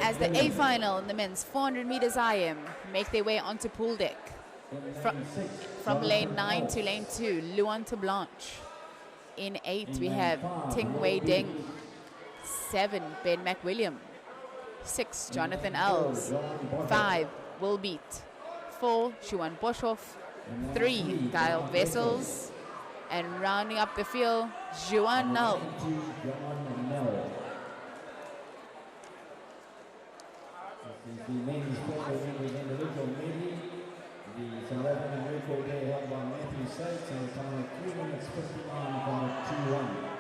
As the A final in the men's 400 meters IM make their way onto pool deck. From lane 9 to lane 2, Luan to Blanche. In 8 we have Ting Wei Ding. 7, Ben McWilliam. 6, Jonathan Els. 5, Will Beat. 4, Juan Boschov. 3, Kyle Vessels. And rounding up the field, Juan Nel. The men's 400 meters individual medley. The South African record there held by Matthew Sates and a time of 3 minutes 59.21.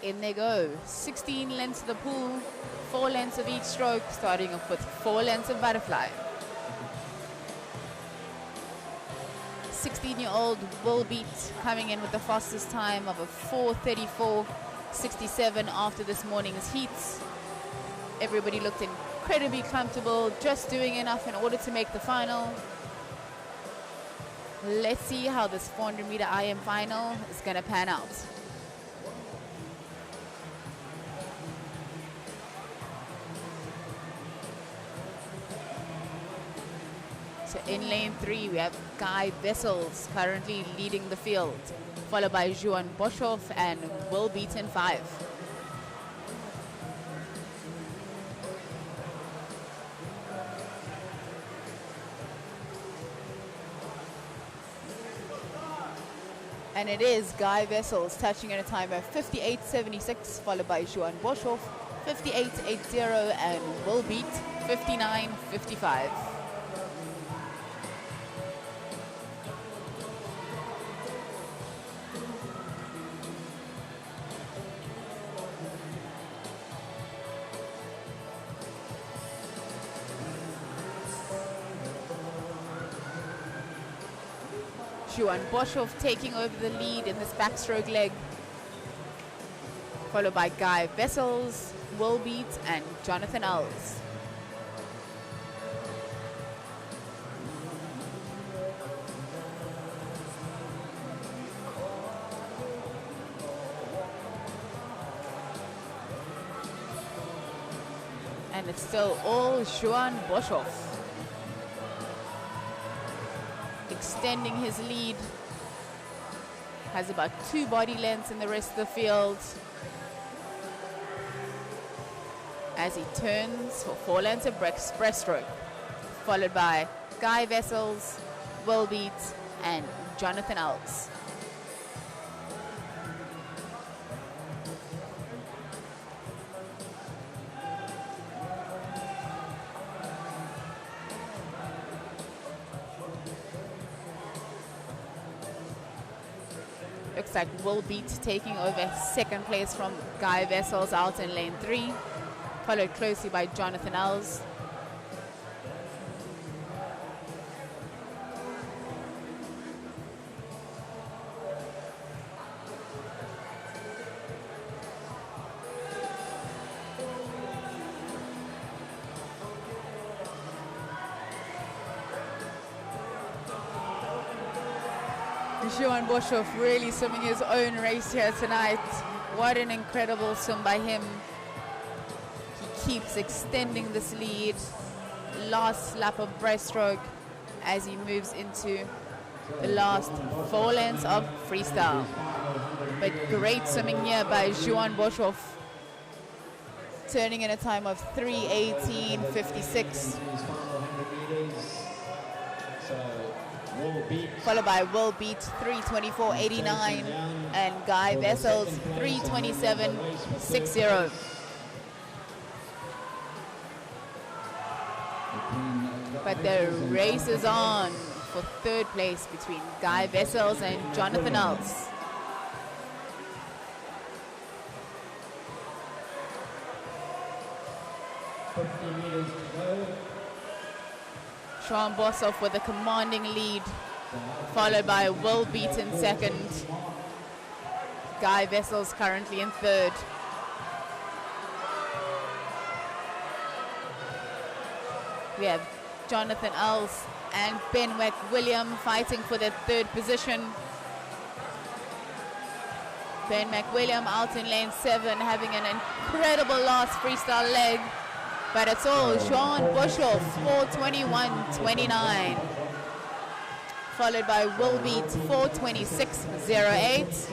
In they go. 16 lengths of the pool, 4 lengths of each stroke, starting off with 4 lengths of butterfly. 16-year-old Will Beat coming in with the fastest time of a 4:34.67 after this morning's heats. Everybody looked incredibly comfortable, just doing enough in order to make the final. Let's see how this 400-meter IM final is going to pan out. So in lane 3, we have Guy Vessels currently leading the field, followed by Juan Boschov and Will Beat in 5. And it is Guy Vessels touching at a time of 58.76, followed by Juan Boschov, 58.80, and Will Beat 59.55. Juan Boschov taking over the lead in this backstroke leg, followed by Guy Vessels, Will Beat, and Jonathan Ells. And it's still all Juan Boschov, extending his lead, has about 2 body lengths in the rest of the field as he turns for 4 lengths of breaststroke, followed by Guy Vessels, Will Beat, and Jonathan Ells. Looks like Will Beat taking over second place from Guy Vessels out in lane 3, followed closely by Jonathan Ells. Juan Boschov really swimming his own race here tonight. What an incredible swim by him. He keeps extending this lead. Last lap of breaststroke as he moves into the last 4 lengths of freestyle. But great swimming here by Juan Boschov, turning in a time of 3:18.56. Followed by Will Beat 3:24.89 and Guy Vessels 3:27.60. But the race is on for third place between Guy Vessels and Jonathan Ells. Juan Boschov with a commanding lead, followed by Will Beat in second. Guy Vessels currently in third. We have Jonathan Ells and Ben McWilliam fighting for the third position. Ben McWilliam out in lane 7, having an incredible last freestyle leg. But it's all Juan Boschov, 4:21.29. Followed by Will Beat, 4:26.08.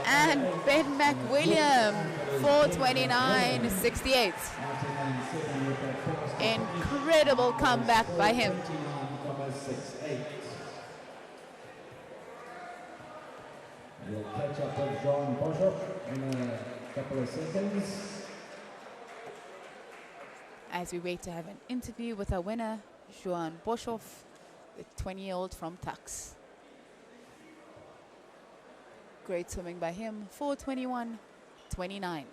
And Ben McWilliam, 4:29.68. Incredible comeback by him. We'll catch up with Juan Boschov in a couple of seconds. As we wait to have an interview with our winner, Juan Boschov, the 20-year-old from Tux. Great swimming by him, 4:21.29. 29.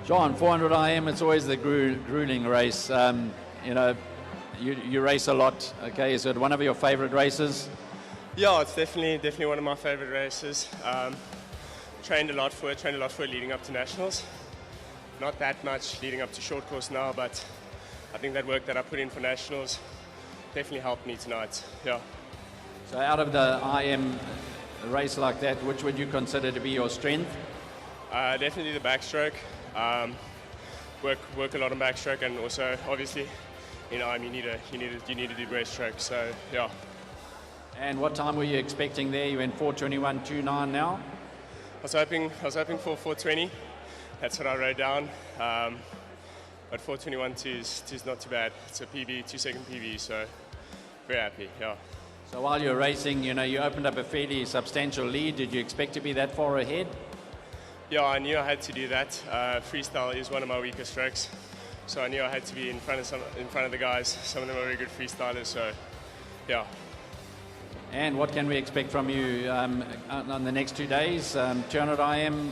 John, 400 IM, it's always the grueling race. You know, you race a lot. Okay, is it one of your favorite races? Yeah, it's definitely one of my favorite races. Trained a lot for it leading up to nationals. Not that much leading up to short course now, but I think that work that I put in for nationals definitely helped me tonight. Yeah. So out of the IM race like that, which would you consider to be your strength? Definitely the backstroke. Work a lot on backstroke, and also obviously, you know, you need to do breaststroke. So yeah. And what time were you expecting there? You went 4:21.29 now. I was hoping for 4:20. That's what I wrote down. But 4:21.2 is not too bad. It's a PB, 2-second PB, so very happy. Yeah. So while you're racing, you know, you opened up a fairly substantial lead. Did you expect to be that far ahead? Yeah, I knew I had to do that. Freestyle is one of my weaker strokes, so I knew I had to be in front of the guys. Some of them are very good freestylers, so yeah. And what can we expect from you on the next 2 days? 200 IM,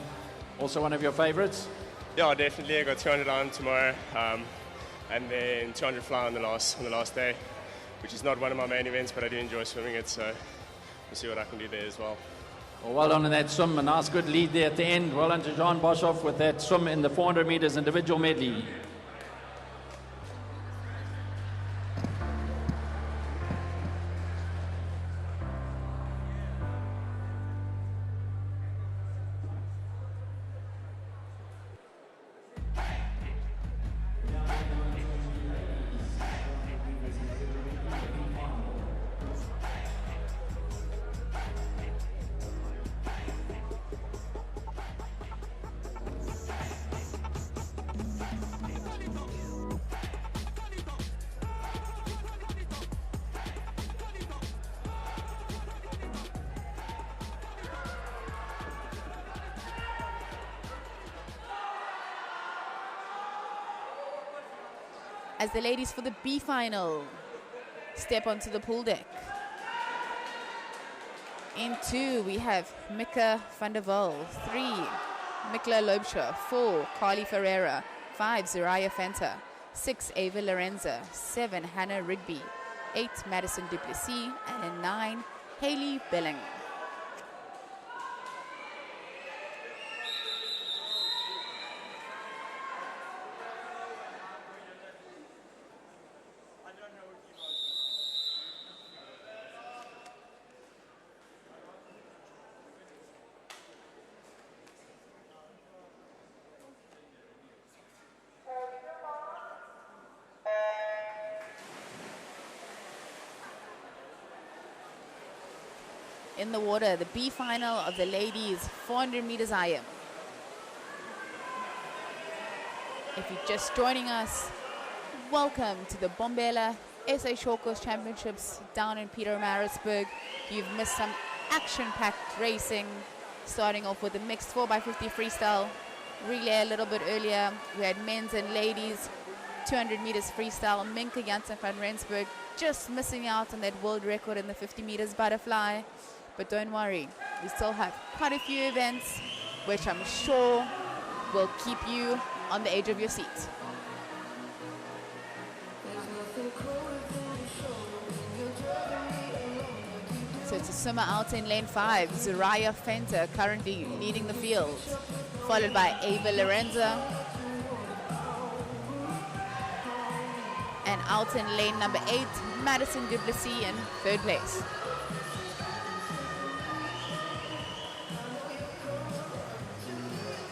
also one of your favorites? Yeah, definitely. I got 200 IM tomorrow, and then 200 fly on the last day, which is not one of my main events, but I do enjoy swimming it, so we'll see what I can do there as well. Well done in that swim. A nice good lead there at the end. Well done to Juan Boschov with that swim in the 400 meters individual medley. As the ladies for the B final step onto the pool deck. In 2, we have Mika van der Wal. 3, Mikla Loubscher. 4, Carly Ferreira. 5, Zariah Fenta. 6, Ava Lorenza. 7, Hannah Rigby. 8, Madison Duplessis. And 9, Hayley Belling. In the water, the B final of the ladies 400 meters IM. If you're just joining us, welcome to the Bombela SA Short Course Championships down in Pietermaritzburg. You've missed some action-packed racing, starting off with the mixed 4x50 freestyle relay a little bit earlier. We had men's and ladies 200 meters freestyle. Minka Janssen van Rensburg just missing out on that world record in the 50 meters butterfly. But don't worry, we still have quite a few events, which I'm sure will keep you on the edge of your seat. So it's a swimmer out in lane 5, Zariah Fenta currently leading the field, followed by Ava Lorenza. And out in lane number 8, Madison Duplessis in 3rd place.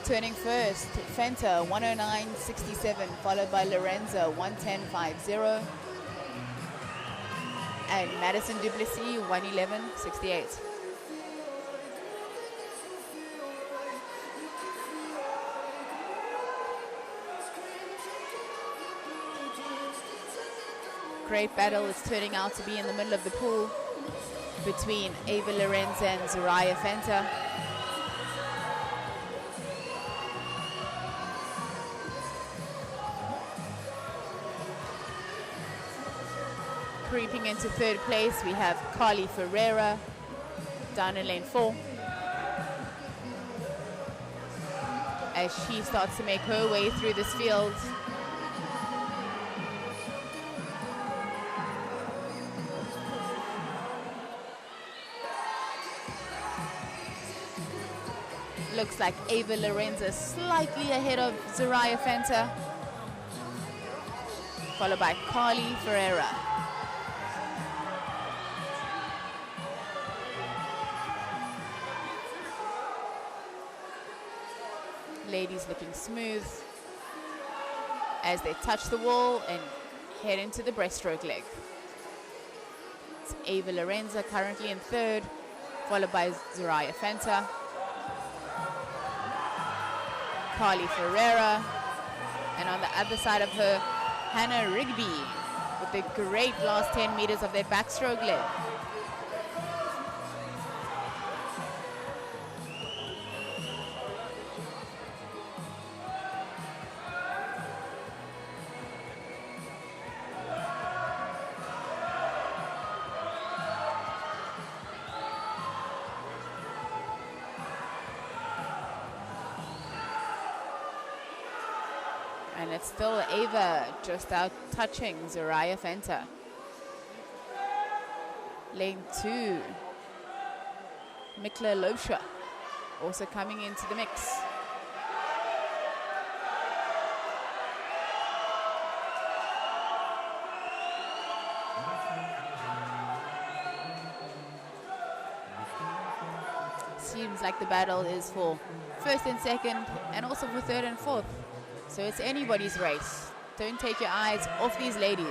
Turning first, Fenta 109.67, followed by Lorenzo 110.50, and Madison Duplessis 111.68. Great battle is turning out to be in the middle of the pool. between Ava Lorenza and Zariah Fenter. Creeping into third place, we have Carly Ferreira down in lane 4. As she starts to make her way through this field. Looks like Ava Lorenza slightly ahead of Zariah Fenter, followed by Carly Ferreira. Ladies looking smooth as they touch the wall and head into the breaststroke leg. It's Ava Lorenza currently in third, followed by Zariah Fenter, Carly Ferreira, and on the other side of her, Hannah Rigby with the great last 10 meters of their backstroke leg. And it's still Ava just out touching Zariah Fenter. Lane 2, Mikla Losha also coming into the mix. Seems like the battle is for first and second, and also for third and fourth. So it's anybody's race. Don't take your eyes off these ladies.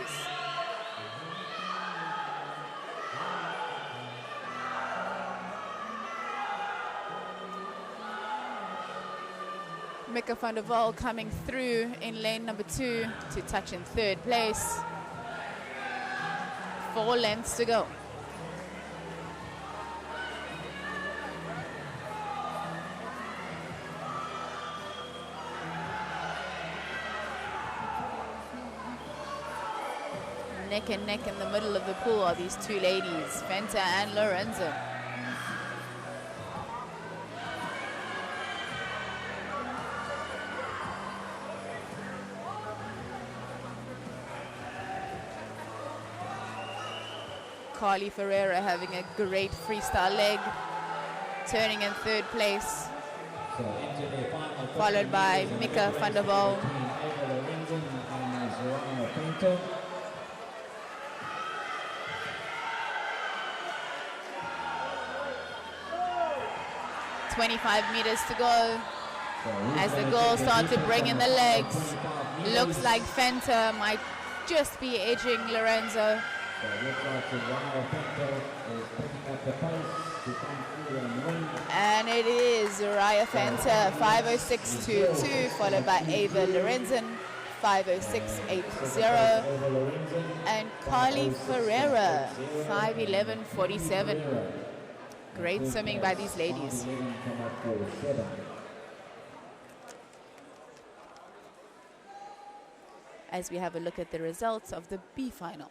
Mika van der Waal coming through in lane number 2 to touch in third place. 4 lengths to go. Neck and neck in the middle of the pool are these two ladies, Fenta and Lorenzo. Carly Ferreira having a great freestyle leg, turning in third place, followed by Mika van der Waal. 25 meters to go as the girls start to bring in the legs. Looks like Fenta might just be edging Lorenzo. And it is Zariah Fenta 5:06.22, followed by Ava Lorenzen 5:06.80, and Carly Ferreira 5:11.47. Great swimming by these ladies. As we have a look at the results of the B final.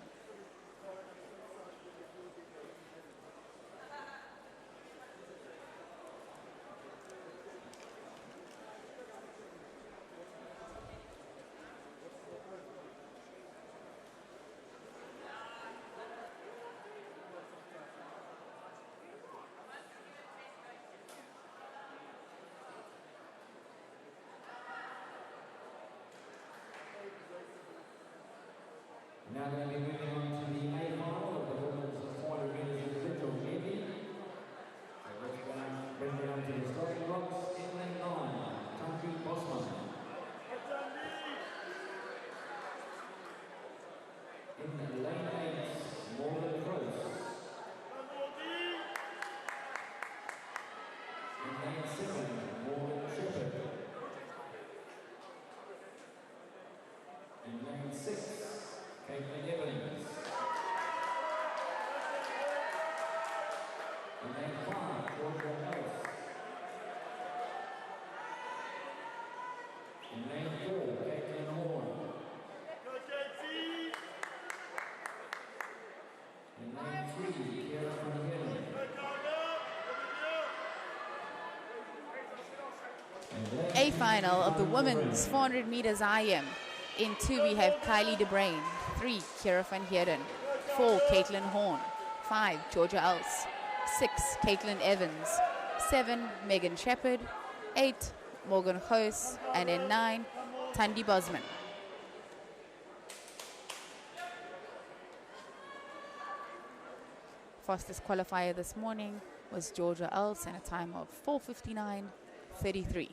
Now going to be moving on to the A final of the women's 400 metres individual medley. So let's bring down to the starting blocks in lane 9, Tanvi Bosman. In lane 8, Morgan Clos. In lane 7, Morgan Shepherd. In lane 6, Caitlin Evans. semi-final of the women's 400 meters IM. In 2, we have Kylie DeBrain. 3, Kira van Heerden. 4, Caitlin Horn. 5, Georgia Els. 6, Caitlin Evans. 7, Megan Shepherd. 8, Morgan Hoos. And in 9, Tandy Bosman. Fastest qualifier this morning was Georgia Els in a time of 4:59.33.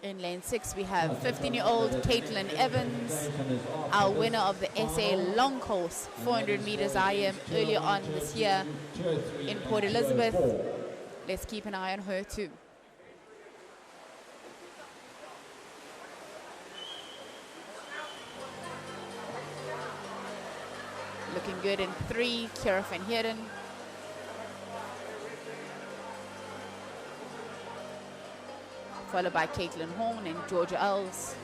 In lane 6, we have 15-year-old Caitlin Evans, our winner of the SA long course 400 meters IM earlier on this year in Port Elizabeth. Let's keep an eye on her too. Looking good in 3, Kira van Heerden. Followed by Caitlin Horn and Georgia Els.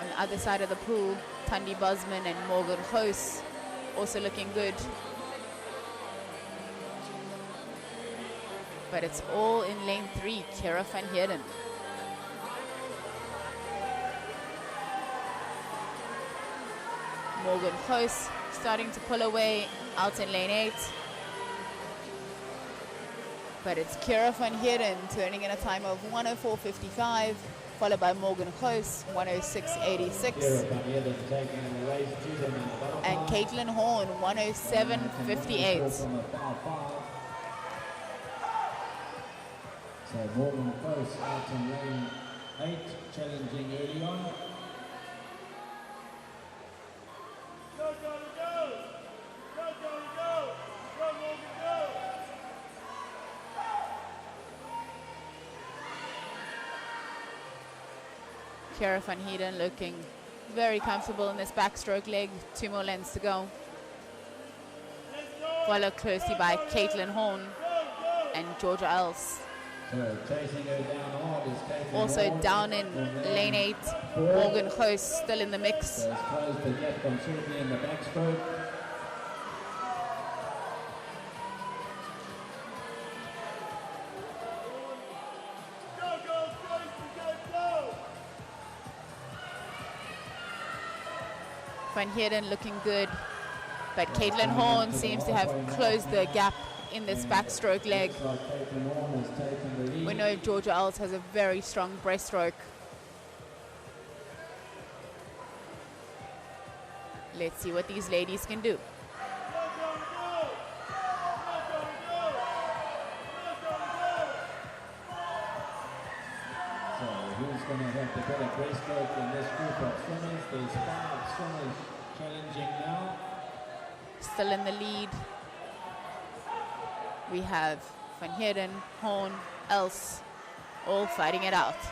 On the other side of the pool, Tandy Bosman and Morgan Hoos also looking good. But it's all in lane 3, Kira van Heerden. Morgan Hoos starting to pull away out in lane 8. But it's Kira van Heerden turning in a time of 1:04.55, followed by Morgan Hoos, 1:06.86. And Caitlin Horn, 1:07.58. So Morgan Hoos out in lane 8, challenging early on. Kira van Heerden looking very comfortable in this backstroke leg. 2 more lengths to go. Followed closely by Caitlin Horn and Georgia Els. So chasing her down hard is Caitlin Also Horn. down in lane 8, Morgan Hoos still in the mix. So it's closed the gap considerably in the backstroke. Van Heerden looking good, but Caitlin Horn seems to have closed the gap in this backstroke leg. Looks like Caitlin Horn has taken the lead. We know Georgia Els has a very strong breaststroke. Let's see what these ladies can do. So who's going to have the better breaststroke in this group of swimmers? There's 5 swimmers challenging now. Still in the lead, we have Van Heerden, Horn, Els, all fighting it out. So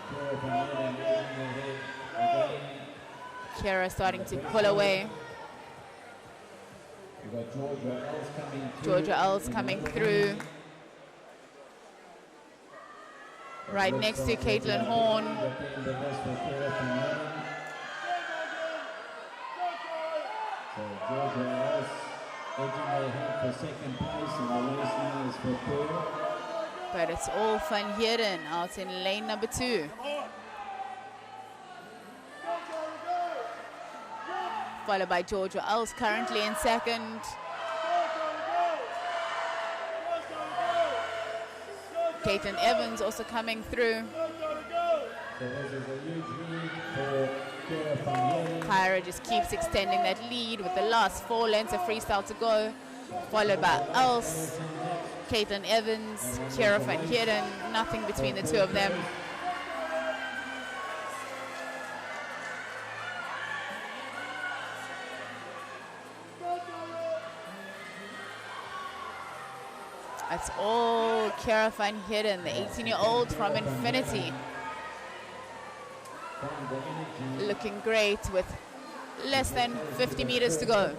Kira van Heerden leading ahead again. Kira starting to pull away. We've got Georgia Els coming through. Georgia Els in coming the through. lane. Right Looks next to like Caitlin there's Horn. a lead at the end of this for Kira van Heerden. So Georgia Els edging ahead for second place, and the race now is for third. But it's all Van Heerden out in lane number 2. Followed by Georgia Els currently in second. Caitlin Evans also coming through. So this is a huge lead for Kira van Heerden. Kyra just keeps extending that lead with the last 4 lengths of freestyle to go. Followed by Els, Caitlin Evans, Kira van Heerden. Nothing between the two of them. That's all Kira van Heerden, the 18-year-old from Infinity. looking great with less than 50 meters to go.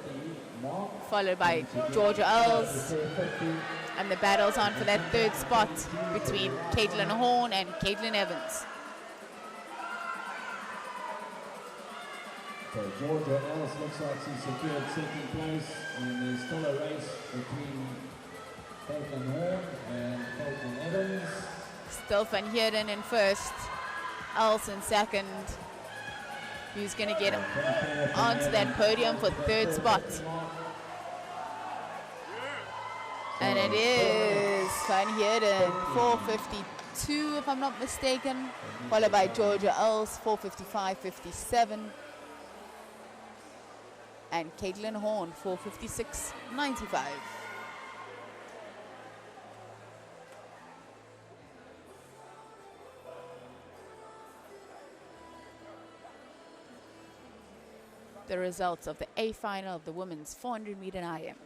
Followed by Georgia Earls. And the battle's on for that third spot between Caitlin Horn and Caitlin Evans. So Georgia Earls looks like she secured second place, and there's still a race between Caitlin Horn and Caitlin Evans. Still Van Heerden in first, Earls in second. Who's going to get onto that podium for third spot? And it is Van Heerden, 4:52 if I'm not mistaken, followed by Georgia Earls, 4:55.57. And Caitlin Horn, 4:56.95. The results of the A final of the women's 400 meter IM.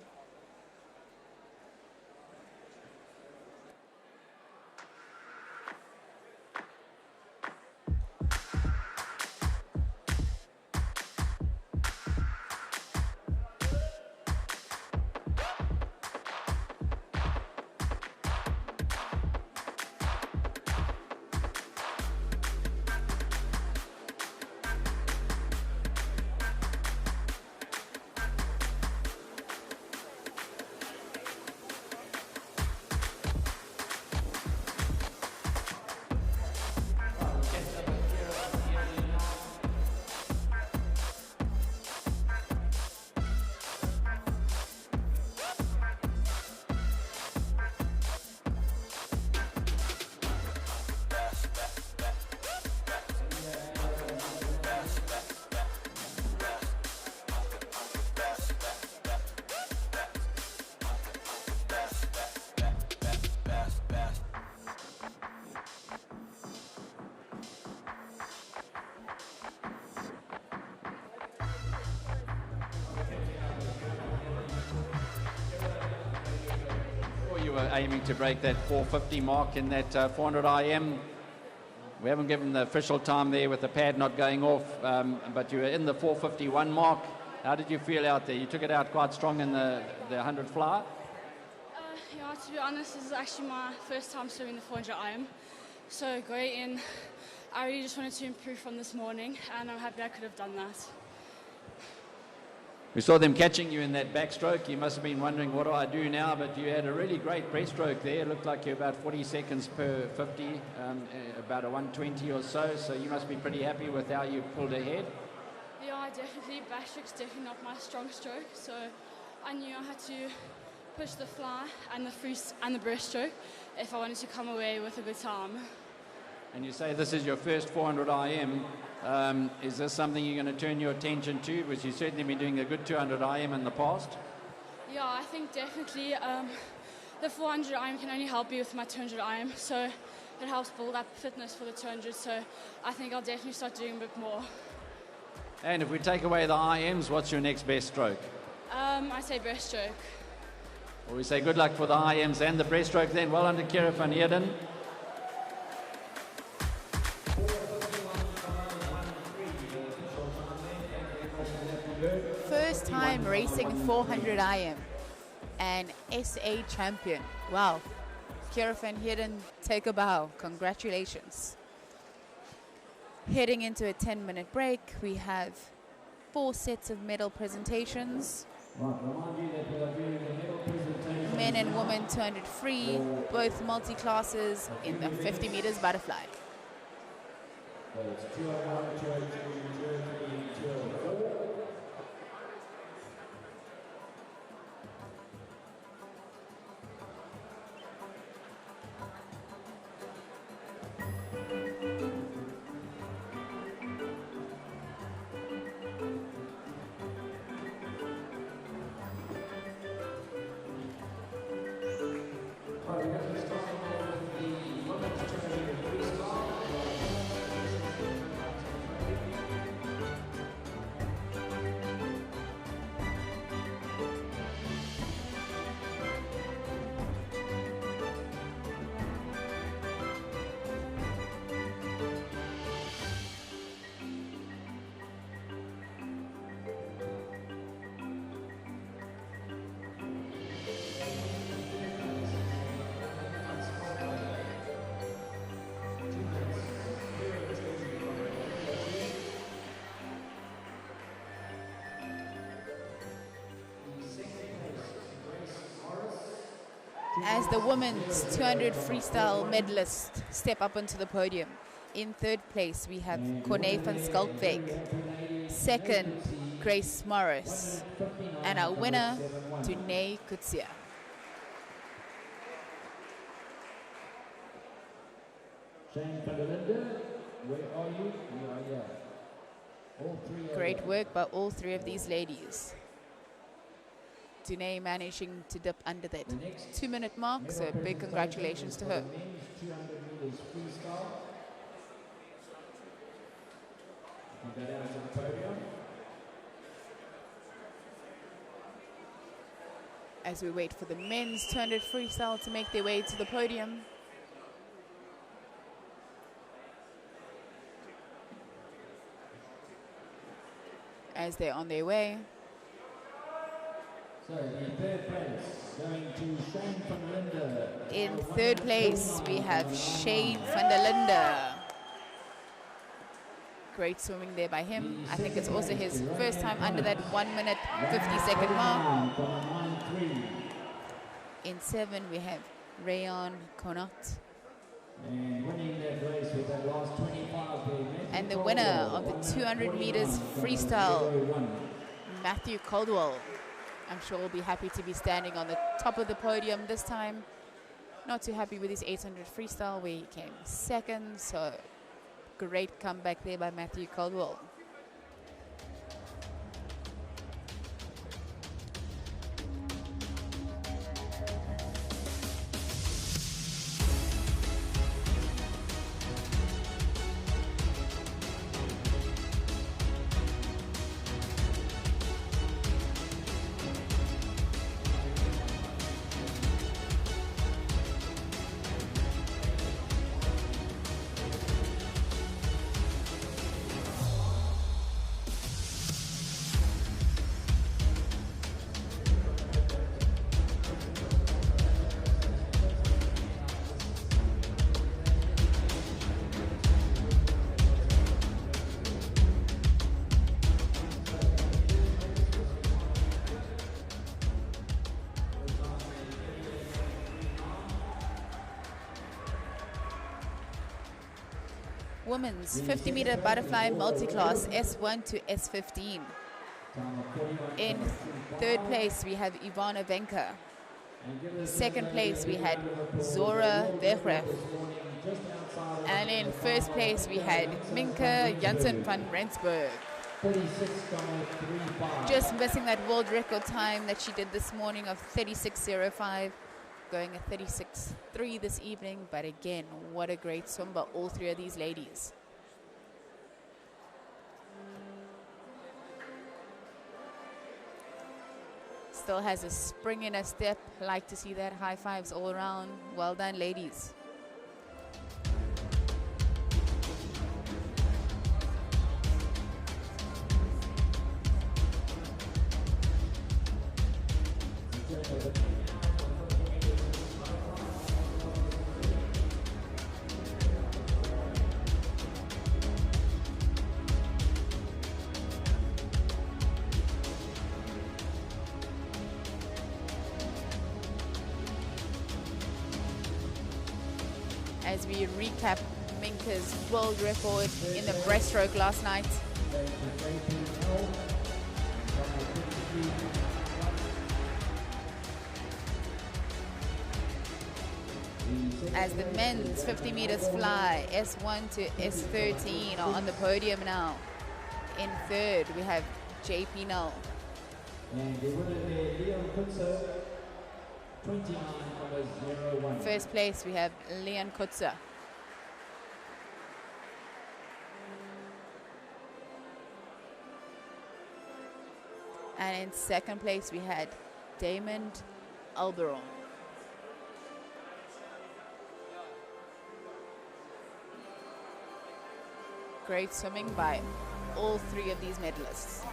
Aiming to break that 450 mark in that 400 IM. We haven't given the official time there with the pad not going off, but you were in the 451 mark. How did you feel out there? You took it out quite strong in the 100 fly. Yeah, to be honest, this is actually my first time swimming the 400 IM. So going in, I really just wanted to improve from this morning, and I'm happy I could have done that. We saw them catching you in that backstroke. You must have been wondering, what do I do now? But you had a really great breaststroke there. It looked like you're about 40 seconds per 50, about a 120 or so. So you must be pretty happy with how you pulled ahead. Yeah, definitely. Backstroke's definitely not my strong stroke. So I knew I had to push the fly and the breaststroke if I wanted to come away with a good time. And you say this is your first 400 IM. Is this something you're going to turn your attention to? Because you've certainly been doing a good 200 IM in the past. Yeah, I think definitely the 400 IM can only help me with my 200 IM. So it helps build up fitness for the 200. So I think I'll definitely start doing a bit more. And if we take away the IMs, what's your next best stroke? I say breaststroke. Well, we say good luck for the IMs and the breaststroke then. Well done to Kira van Heerden. First time racing 400 IM and SA champion. Wow. Kira van Heerden, take a bow. Congratulations. Heading into a 10-minute break, we have 4 sets of medal presentations. Men and women 200 free, both multi-classes in the 50 meters butterfly. as the women's 200 freestyle medalists step up onto the podium. In third place, we have Corné van Skalkwyk. Second, Grace Morris. And our winner, Abigail Kotzer. Shane van der Linde, where are you? You are here. All three Great work by all three of these ladies. Dunay managing to dip under that 2-minute mark, so big congratulations to her. Men's 200 meters freestyle. You can go down to the podium. As we wait for the men's 200 freestyle to make their way to the podium. As they're on their way. So the third place going to Shane van der Linde. In third place, we have Shane van der Linde. Great swimming there by him. I think it's also his first time under that 1-minute 50-second mark. In 7, we have Rayon Conot. And winning that race with that last 25 there. And the winner of the 200 meters freestyle, Matthew Caldwell. I'm sure we'll be happy to be standing on the top of the podium this time. Not too happy with his 800 freestyle where he came second, so great comeback there by Matthew Caldwell. Women's 50-meter butterfly multiclass S1 to S15. In third place, we have Ivana Venka. Second place, we had Zora Wegref. And in first place, we had Minke Janssen van Rensburg. Just missing that world record time that she did this morning of 36.05. Going at 36.3 this evening, but again, what a great swim by all three of these ladies. Still has a spring in her step. Like to see that. High fives all around. Well done, ladies. As we recap Minka's world record in the breaststroke last night. As the men's 50 meters fly, S1 to S13 are on the podium now. In third, we have JP Null. And the winner there, Leon Kotzer, 29.01. First place, we have Leon Kotzer. And in second place, we had Damon Alberon. Great swimming by all three of these medalists.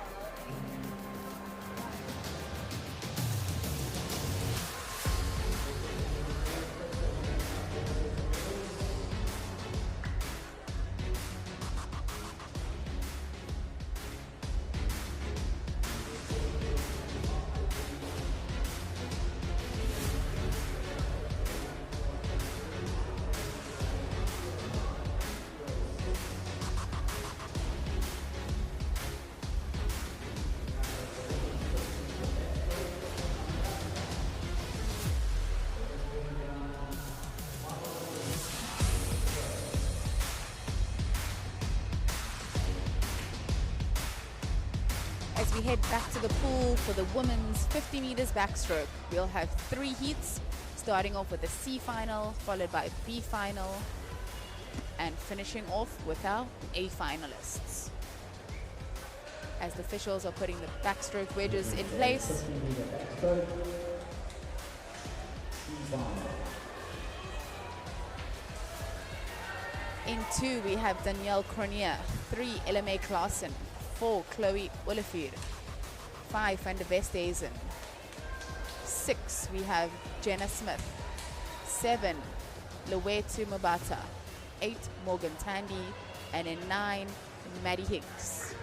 head back to the pool for the women's 50 meters backstroke. We'll have 3 heats, starting off with a C final, followed by a B final, and finishing off with our A finalists. As the officials are putting the backstroke wedges in place. In 2, we have Danielle Cronier, 3, LMA Klaassen, 4, Chloe Olivier, 5, Van der Westhuizen, 6, we have Jenna Smith, 7, Lowetu Mabata, 8, Morgan Tandy, and in 9, Maddie Hicks.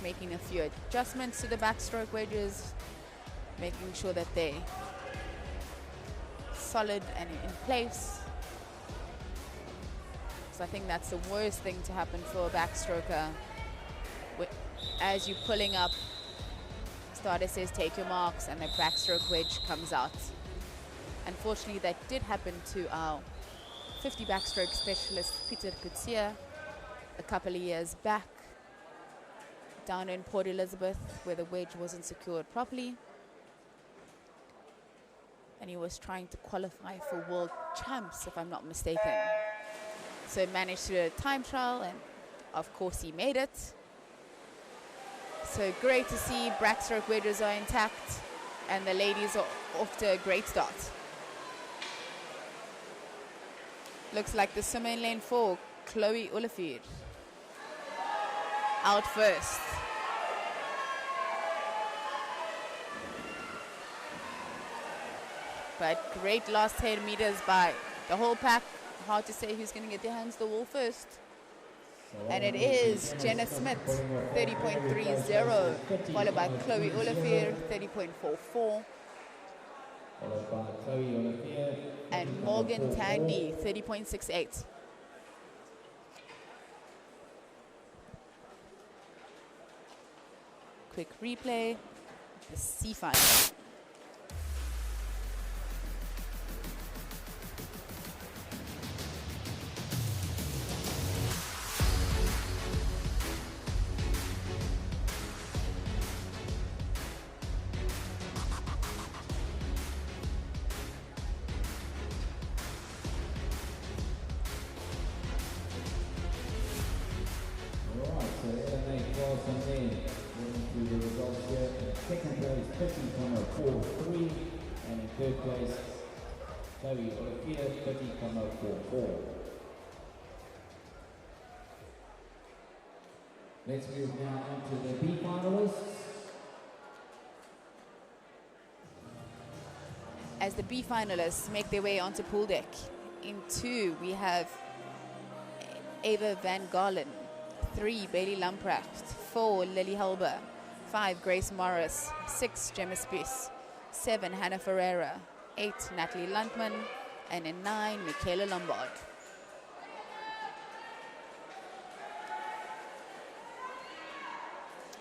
Making a few adjustments to the backstroke wedges, making sure that they're solid and in place. So I think that's the worst thing to happen for a backstroker. As you're pulling up, starter says take your marks and the backstroke wedge comes out. Unfortunately, that did happen to our 50 backstroke specialist Abigail Kotzer a couple of years back, down in Port Elizabeth, where the wedge wasn't secured properly. And he was trying to qualify for world champs, if I'm not mistaken. So he managed to do a time trial, and of course he made it. So great to see backstroke wedges are intact, and the ladies are off to a great start. Looks like the swimmer in lane 4, Chloe Olivier, out first. But great last 10 meters by the whole pack. Hard to say who's going to get their hands to the wall first. And it is Jenna Smith, 30.30, followed by Chloe Olivier, 30.44. And Morgan Tandy, 30.68. Quick replay, the C final. Let's move now on to the B finalists. As the B finalists make their way onto pool deck, in 2 we have Ava Van Garlen, 3 Bailey Lamprecht, 4 Lily Helber, 5 Grace Morris, 6 Gemma Spies, 7 Hannah Ferreira, 8 Natalie Landman, and in 9 Michaela Lombard.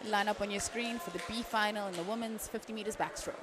Line up on your screen for the B final in the women's 50 meters backstroke.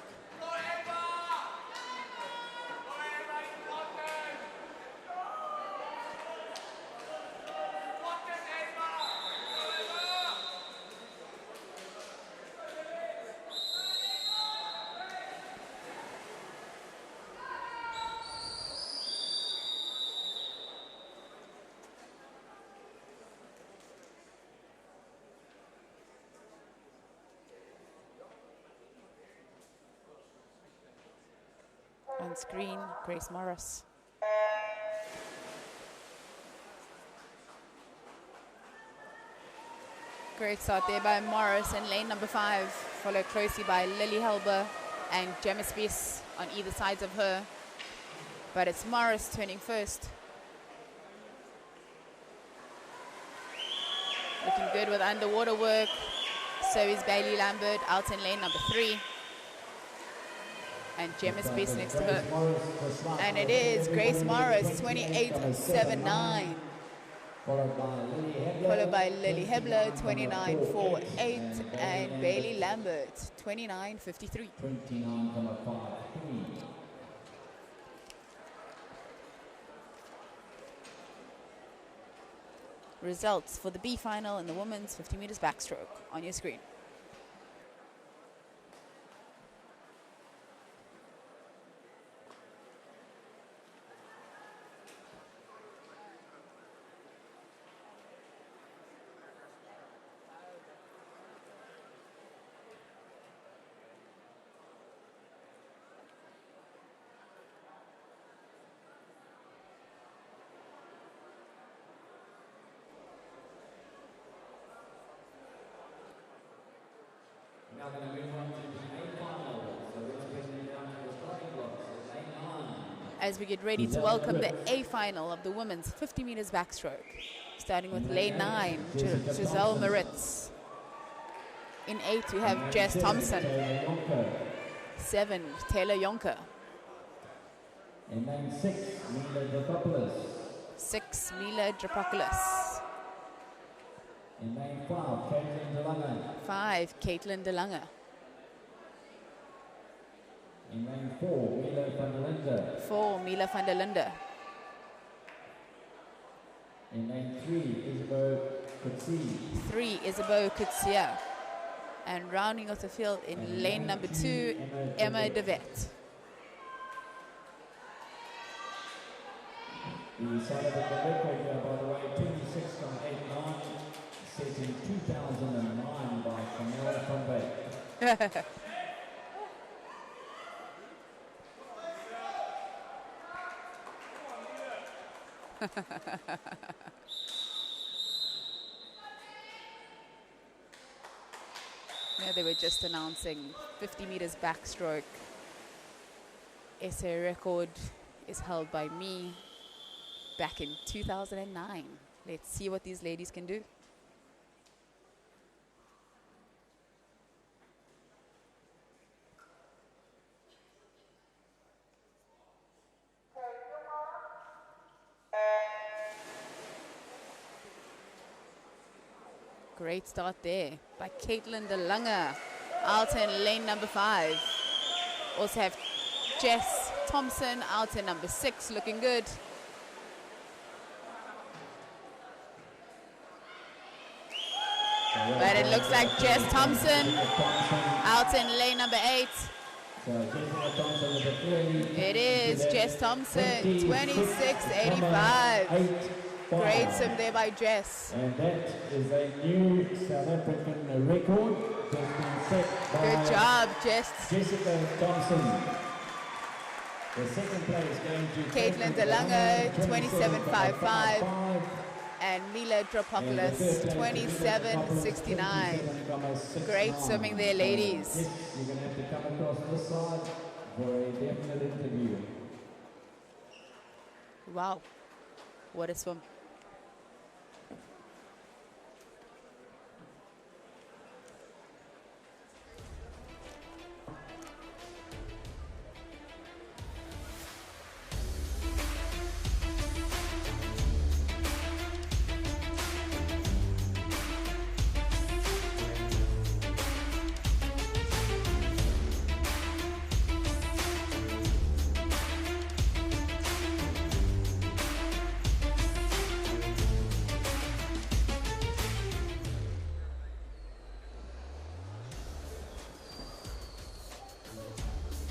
On screen, Grace Morris. Great start there by Morris in lane number 5, followed closely by Lily Helber and Gemma Spies on either sides of her. But it's Morris turning first. Looking good with underwater work. So is Bailey Lambert out in lane number 3. And Gemma Spies next to her. And it is Grace Morris, 28.79. followed by Lily Hebler, 29.48, and Bailey Lambert, 29.53. 29.53. Results for the B final in the women's 50 meters backstroke on your screen. Now going to move on to the A final. So let's bring it down to the starting blocks. Lane 9. As we get ready to welcome the A final of the women's 50 meters backstroke, starting with lane 9, Giselle Moritz. In 8, we have Jess Thompson. 7, Taylor Yonker. In lane 6, Mila Dropopoulos. 6, Mila Dropopoulos. In lane 5, Caitlin DeLange. 5, Caitlin DeLange. In lane 4, Mila van der Linde. 4, Mila van der Linde. In lane 3, Isabel Kotzer. 3, Isabel Kotzer. And rounding off the field in lane number 2, Emma de Vet. The South African record here, by the way, 26.89, set in 2009 by Camilla van Beek. Yeah, they were just announcing 50 meters backstroke. SA record is held by me back in 2009. Let's see what these ladies can do. Great start there by Caitlin DeLange. Out in lane number 5. Also have Jess Thompson out in number 6, looking good. But it looks like Jess Thompson out in lane number 8. It is Jess Thompson, 26.85. Great swim there by Jess. And that is a new South African record that's been set by Good job, Jess. Jessica Thompson. The second place going to Caitlin DeLange, 27.55. And Mila Dropopoulos, 27.69. Great swimming there, ladies. You're going to have to come across this side for a definite interview. Wow, what a swim.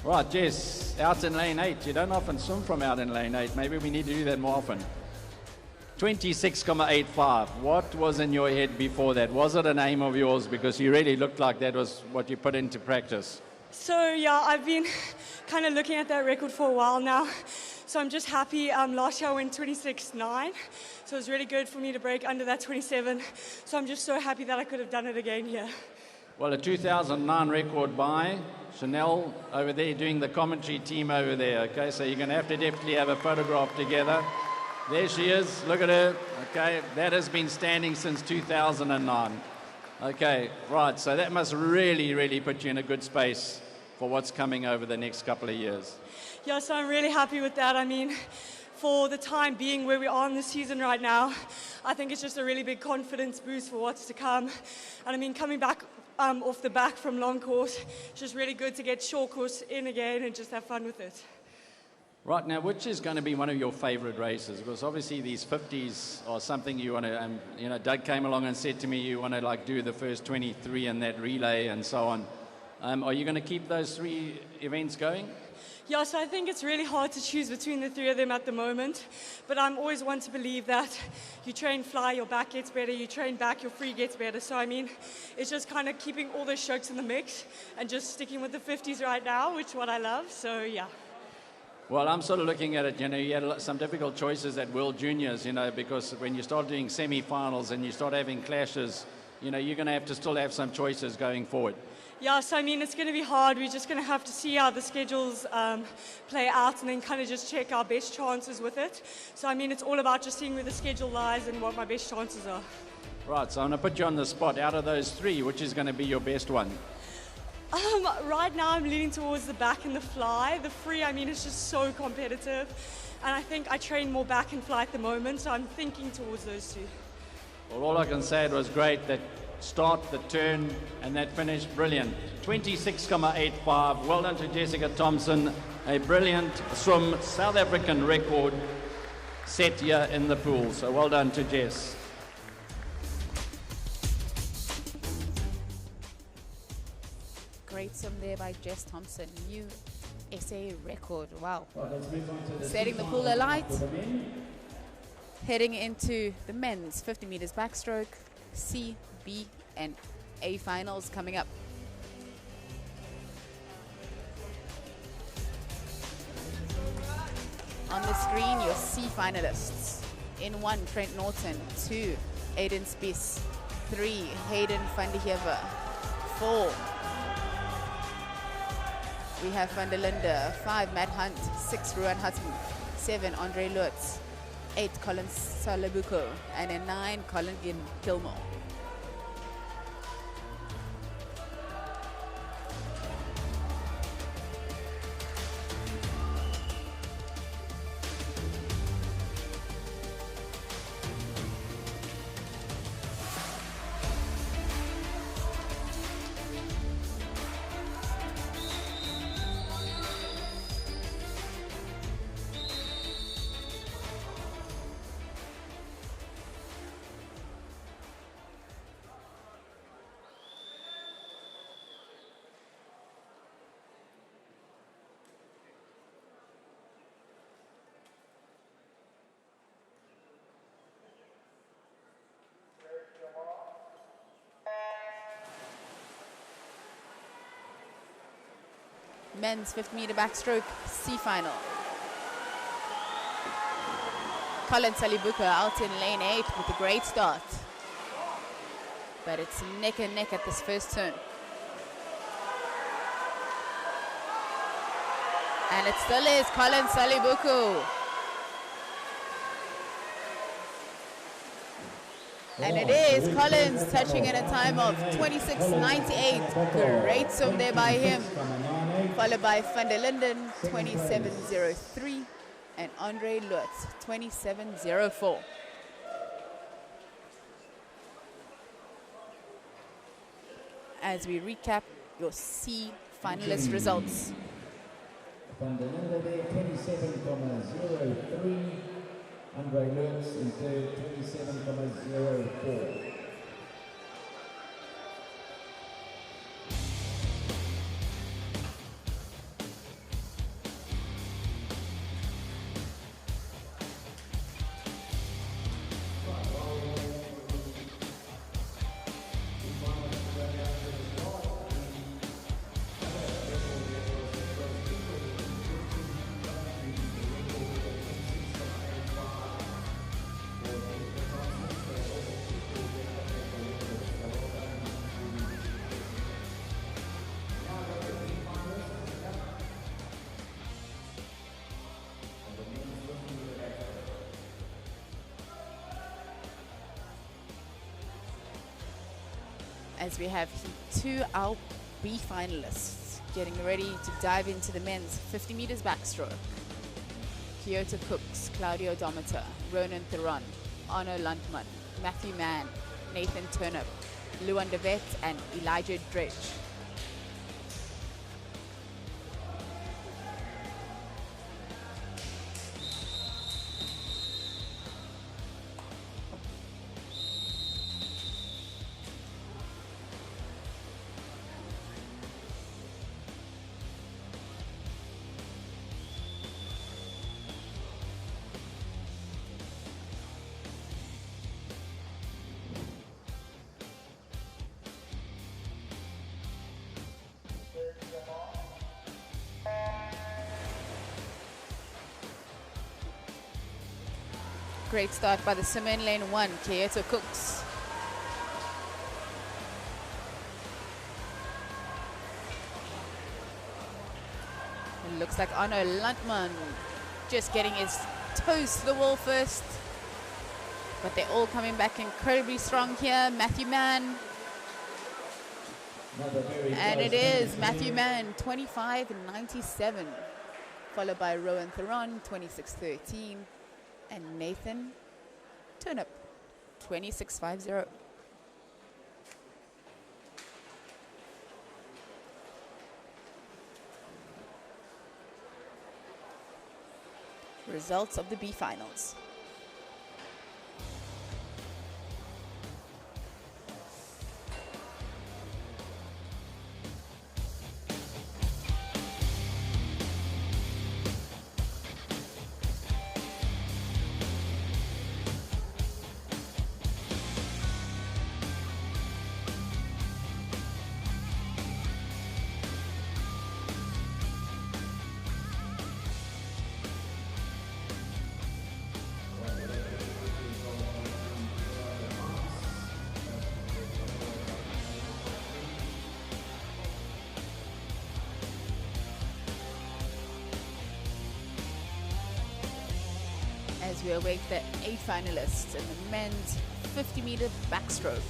Right, Jess, out in lane 8. You don't often swim from out in lane 8. Maybe we need to do that more often. 26.85. What was in your head before that? Was it an aim of yours? Because you really looked like that was what you put into practice. So yeah, I've been kind of looking at that record for a while now. So I'm just happy. Last year I went 26.9. So it was really good for me to break under that 27. So I'm just so happy that I could have done it again here. Well, a 2009 record by Chanel over there doing the commentary team over there. Okay, so you're going to have to definitely have a photograph together. There she is. Look at her. Okay, that has been standing since 2009. Okay, right. So that must really, really put you in a good space for what's coming over the next couple of years. Yeah, so I'm really happy with that. I mean, for the time being where we are in the season right now, I think it's just a really big confidence boost for what's to come. And I mean, coming back off the back from long course, it's just really good to get short course in again and just have fun with it. Right, now, which is going to be one of your favourite races? Because obviously these 50s are something you want to, you know, Doug came along and said to me you want to like do the first 23 in that relay and so on. Are you going to keep those 3 events going? Yeah, so I think it's really hard to choose between the 3 of them at the moment, but I'm always one to believe that you train fly, your back gets better, you train back, your free gets better. So I mean, it's just kind of keeping all those strokes in the mix and just sticking with the 50s right now, which is what I love, so yeah. Well, I'm sort of looking at it, you know, you had some difficult choices at World Juniors, you know, because when you start doing semi-finals and you start having clashes, you know, you're going to have to still have some choices going forward. Yeah, so I mean, it's going to be hard. We're just going to have to see how the schedules play out and then kind of just check our best chances with it. So I mean, it's all about just seeing where the schedule lies and what my best chances are. Right, so I'm going to put you on the spot. Out of those 3, which is going to be your best one? Right now I'm leaning towards the back and the fly. The free, I mean, it's just so competitive. And I think I train more back and fly at the moment, so I'm thinking towards those 2. Well, all I can say, it was great. That start, the turn, and that finish, brilliant. 26.85. Well done to Jessica Thompson. A brilliant swim, South African record set here in the pool. So well done to Jess. Great swim there by Jess Thompson. New SA record. Wow. Setting the pool alight. Heading into the men's 50 meters backstroke, C, B, and A finals coming up. On the screen, your C finalists. In 1, Trent Norton. 2, Aiden Spies. 3, Hayden van der Heever. 4, we have Van der Linde. 5, Matt Hunt. 6, Ruan Hutton. 7, Andre Lutz. 8, Colin Salabuko. And in 9, Colin Gilmore. Men's 50 meter backstroke C final. Colin Salibuka out in lane 8 with a great start. But it's neck and neck at this first turn. And it still is Colin Salibuku. And it is Collins touching in a time of 26.98. Great swim there by him. Followed by Van der Linden, 27.03. And Andre Lutz, 27.04. As we recap your C finalist results. Van der Linden there, 27.03. Andre Lutz in third, 27.04. As we have two our B finalists getting ready to dive into the men's 50 meters backstroke. Kyoto Cooks, Claudio Dometer, Ronan Theron, Arno Lundman, Matthew Mann, Nathan Turnip, Luan de Vet, and Elijah Dredge. Great start by the Simon Lane 1, Kyoto Cooks. It looks like Arno Lundman just getting his toes to the wall first. But they're all coming back incredibly strong here. Matthew Mann. And it is Matthew Mann, 25.97. Followed by Rowan Theron, 26.13. And Nathan Turnip, 26.50. Results of the B finals. As we await the 8 finalists in the men's 50-meter backstroke.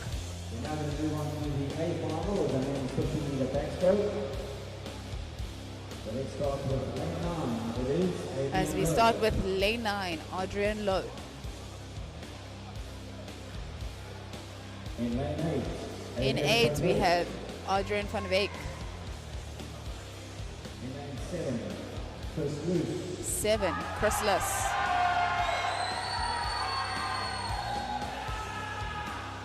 We're now going to move on to the A final of the men's 50-meter backstroke. So let's start with lane 9. It is As we start with lane 9, Adrian Lowe. In lane 8. In 8, we have Adrian van Wyk. In lane 7, Chris Luce. 7, Chris Luss.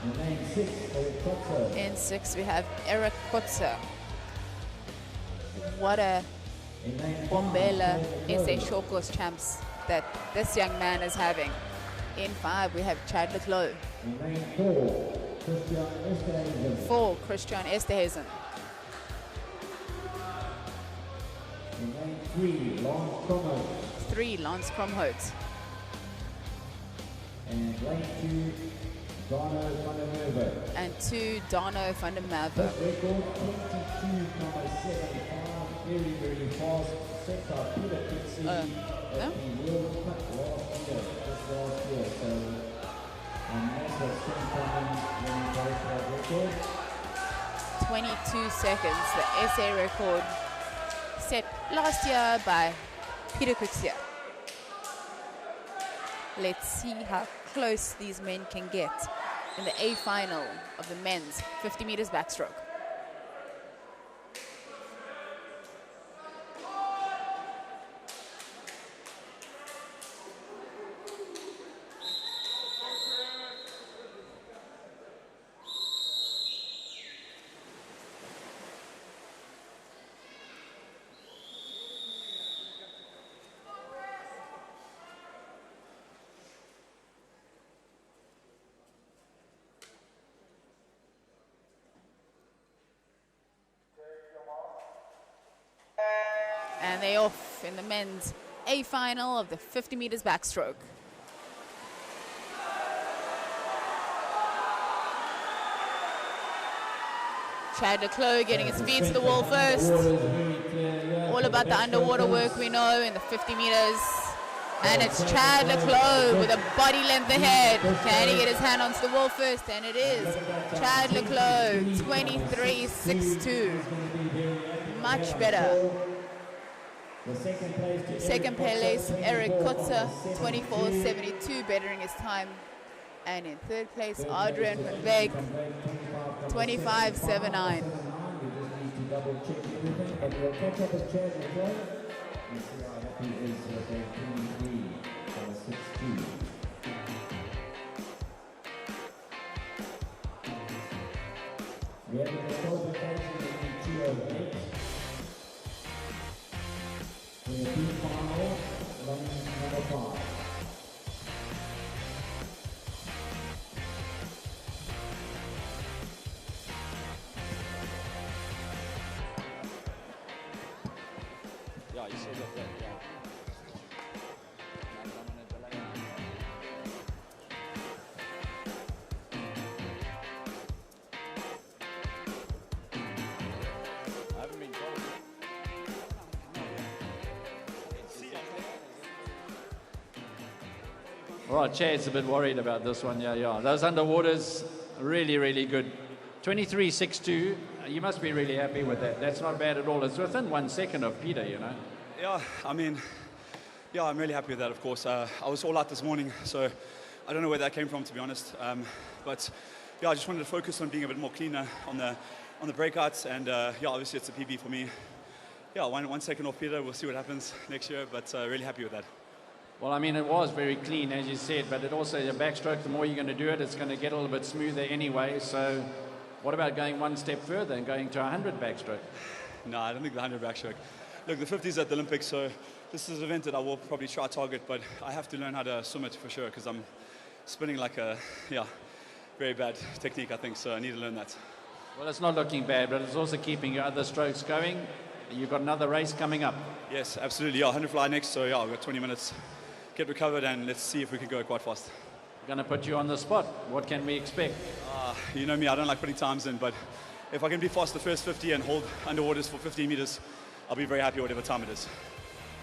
In lane 6, Eric Kotzer. In 6, we have Eric Kotzer. What a In lane 5, Bombela David SA short course champs that this young man is having. In 5, we have Chad Leclos. In lane 4, Christian Esterhazen. 4, Christian Esterhazen. In lane 3, Lance Cromwell. 3, Lance Cromhout. And lane 2, Dano van der Merwe. And 2, Dano van der Merwe. This record, 22.75, very, very fast. Set by Peter Kotzer at the World Cup last year, just last year. So, a massive strengthening when he goes for that record. 22 seconds, the SA record set last year by Peter Kotzer. Let's see how close these men can get in the A final of the men's 50 meters backstroke. And they're off in the men's A final of the 50 meters backstroke. Chad Leclos getting his feet to the wall first. All about the underwater work we know in the 50 meters. And it's Chad Leclos with a body length ahead. Can he get his hand onto the wall first? And it is Chad Leclos, 23.62. Much better. Second place, Eric Kotzer, 24.72, bettering his time. And in third place, Adrian van Beek, 25.79. Double check everything, but we'll catch up with Chad McClay and see how happy he is with that 23 on 16. We have the qualification in 208. We have the final, running number 5. Yeah, you see that, yeah. I haven't been told. All right, Chad's a bit worried about this one. Yeah. Those underwaters, really, really good. 23.62. You must be really happy with that. That's not bad at all. It's within 1 second of Peter, you know. Yeah, I mean, yeah, I'm really happy with that, of course. I was all out this morning, so I don't know where that came from, to be honest. But yeah, I just wanted to focus on being a bit more cleaner on the breakouts, and yeah, obviously it's a PB for me. Yeah, 1 second off Peter. We'll see what happens next year, but really happy with that. Well, I mean, it was very clean, as you said, but it also, your backstroke, the more you're going to do it, it's going to get a little bit smoother anyway. So what about going one step further and going to 100 backstroke? No, I don't think the 100 backstroke. Look, the 50 is at the Olympics, so this is an event that I will probably try to target, but I have to learn how to swim it for sure, because I'm spinning like a, very bad technique, I think, so I need to learn that. Well, it's not looking bad, but it's also keeping your other strokes going. You've got another race coming up. Yes, absolutely. Yeah, 100 fly next, so yeah, I've got 20 minutes. Get recovered, and let's see if we can go quite fast. I'm going to put you on the spot. What can we expect? You know me, I don't like putting times in, but if I can be fast the first 50 and hold underwaters for 15 meters, I'll be very happy whatever time it is.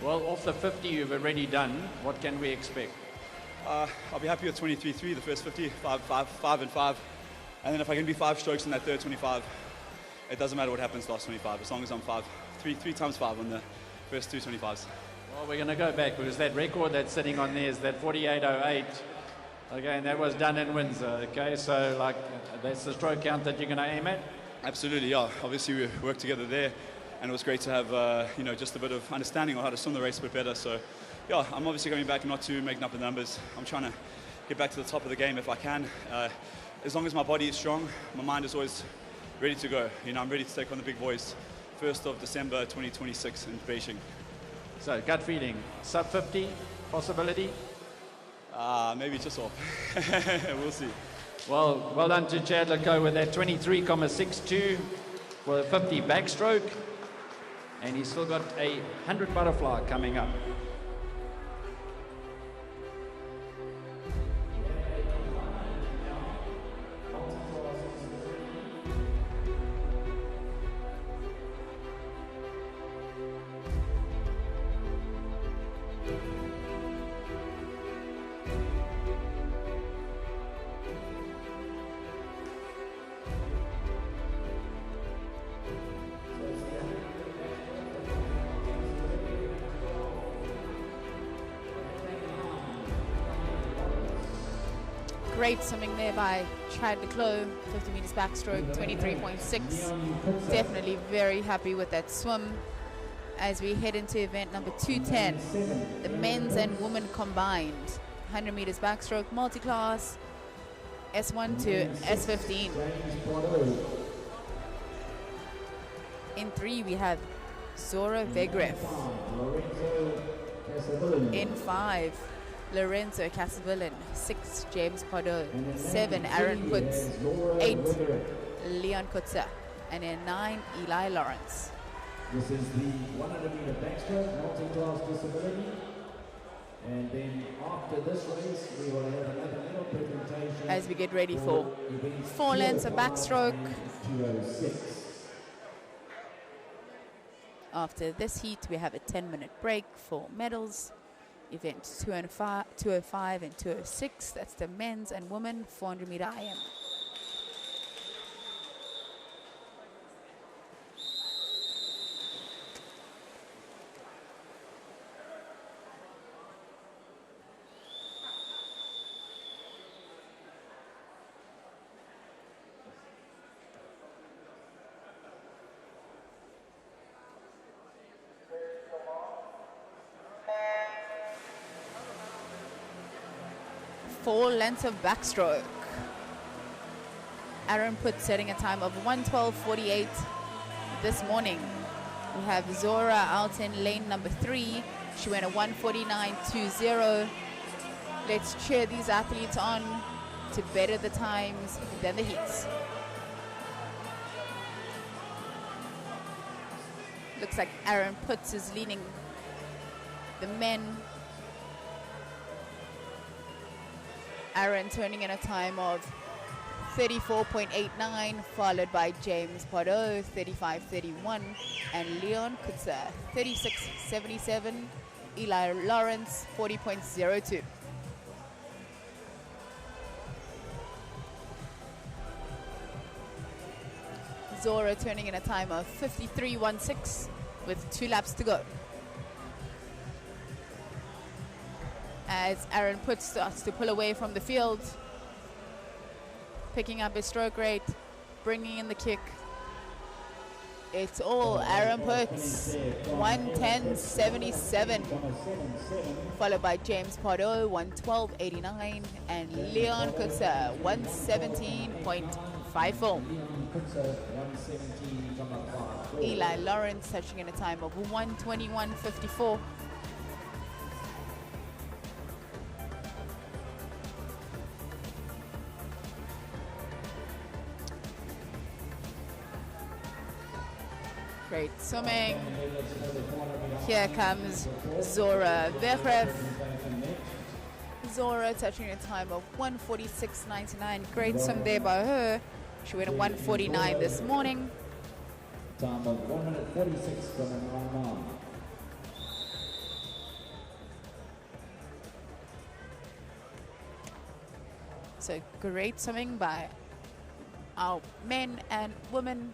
Well, off the 50 you've already done, what can we expect? I'll be happy with 23.3 the first 50, 5 and 5. And then if I can be 5 strokes in that third 25, it doesn't matter what happens last 25, as long as I'm 3 times 5 on the first 2 25s. Well, we're going to go back, because that record that's sitting on there is that 48.08. Okay, and that was done in Windsor. Okay, so like that's the stroke count that you're going to aim at? Absolutely, yeah. Obviously we worked together there, and it was great to have just a bit of understanding on how to swim the race a bit better. So yeah, I'm obviously going back not to making up the numbers. I'm trying to get back to the top of the game if I can. As long as my body is strong, my mind is always ready to go. I'm ready to take on the big boys. 1st of December 2026 in Beijing. So gut feeling, sub 50 possibility? Maybe just off. We'll see. Well done to Chad Lecaux with that 23.62 for the 50 backstroke. And he's still got a 100 butterfly coming up. Great swimming there by Chad Lecaux, 50 meters backstroke, 23.6. Definitely very happy with that swim. As we head into event number 210, the men's and women combined, 100 meters backstroke, multiclass, S1 to S15. In 3, we have Zora Vegrev. In 5, Lorenzo Casavillan. 6, James Pardo. 7, Aaron Putz. 8, Leon Kotzer. And in 9, Eli Lawrence. This is the 100 meter backstroke, multi-class disability. And then after this race, we will have another medal presentation. As we get ready for 4 lengths of backstroke. 206. After this heat, we have a 10-minute break for medals. Event 205 and 206. That's the men's and women 400 meter IM. 4 lengths of backstroke. Aaron Put setting a time of 1:12.48 this morning. We have Zora out in lane number 3. She went a 1:49.20. Let's cheer these athletes on to better the times than the heats. Looks like Aaron Putz is leading the men. Aaron turning in a time of 34.89, followed by James Pardo, 35.31, and Leon Kotzer, 36.77. Eli Lawrence, 40.02. Zora turning in a time of 53.16 with 2 laps to go. As Aaron Put starts to pull away from the field, picking up his stroke rate, bringing in the kick. It's all Aaron Putz, 1:10.77, followed by James Pardo, 1:12.89, and Leon Kotzer, 1:17.54. Eli Lawrence touching in a time of 1:21.54. Great swimming. Here comes Zora Vechrev. Zora touching a time of 1:46.99. Great swim there by her. She went at 1:49 this morning. Time of 1:46.99. So great swimming by our men and women.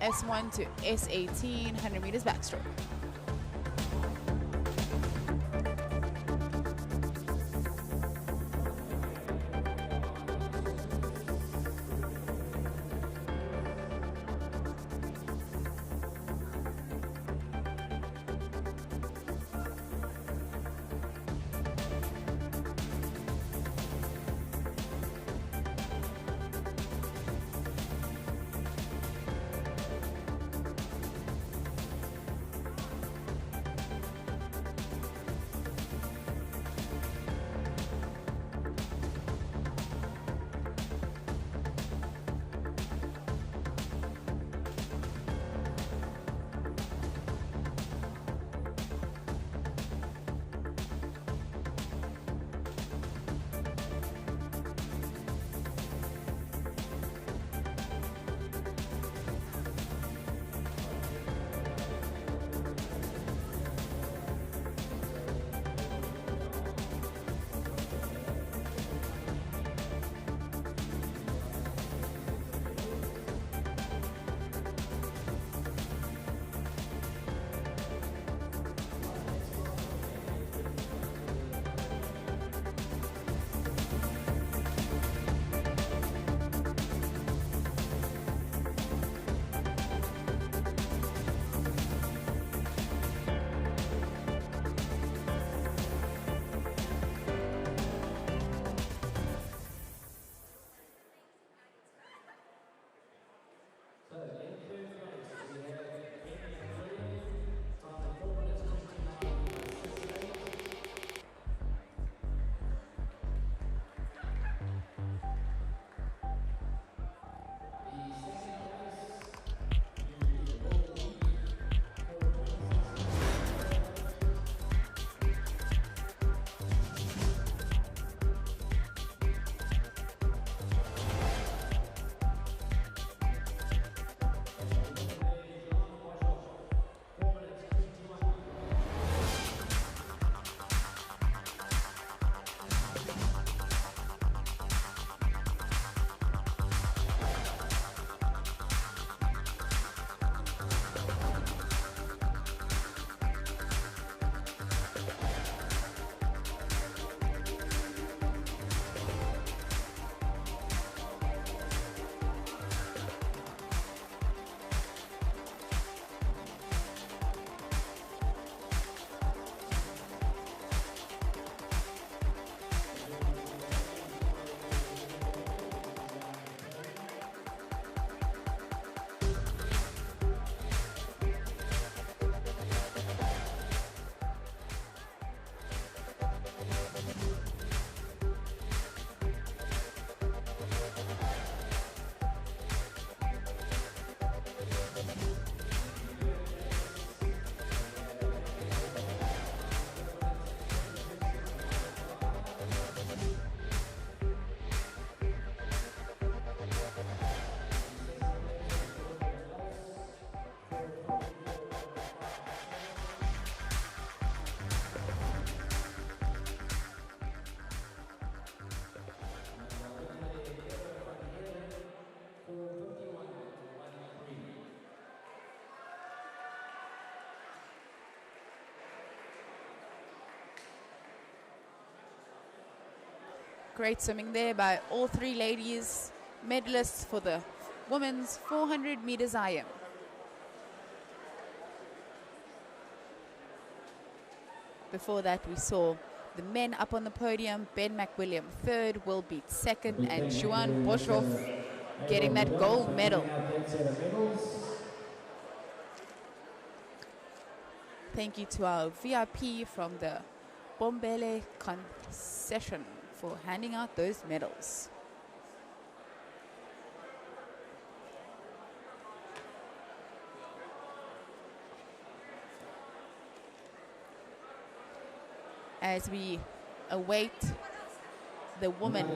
S1 to S18, 100 meters backstroke. Great swimming there by all three ladies, medalists for the women's 400 meters IM. Before that, we saw the men up on the podium. Ben McWilliam third, Will Beat second, and Juan Boschov getting that gold medal. Thank you to our VIP from the Bombela Concession for handing out those medals. As we await the woman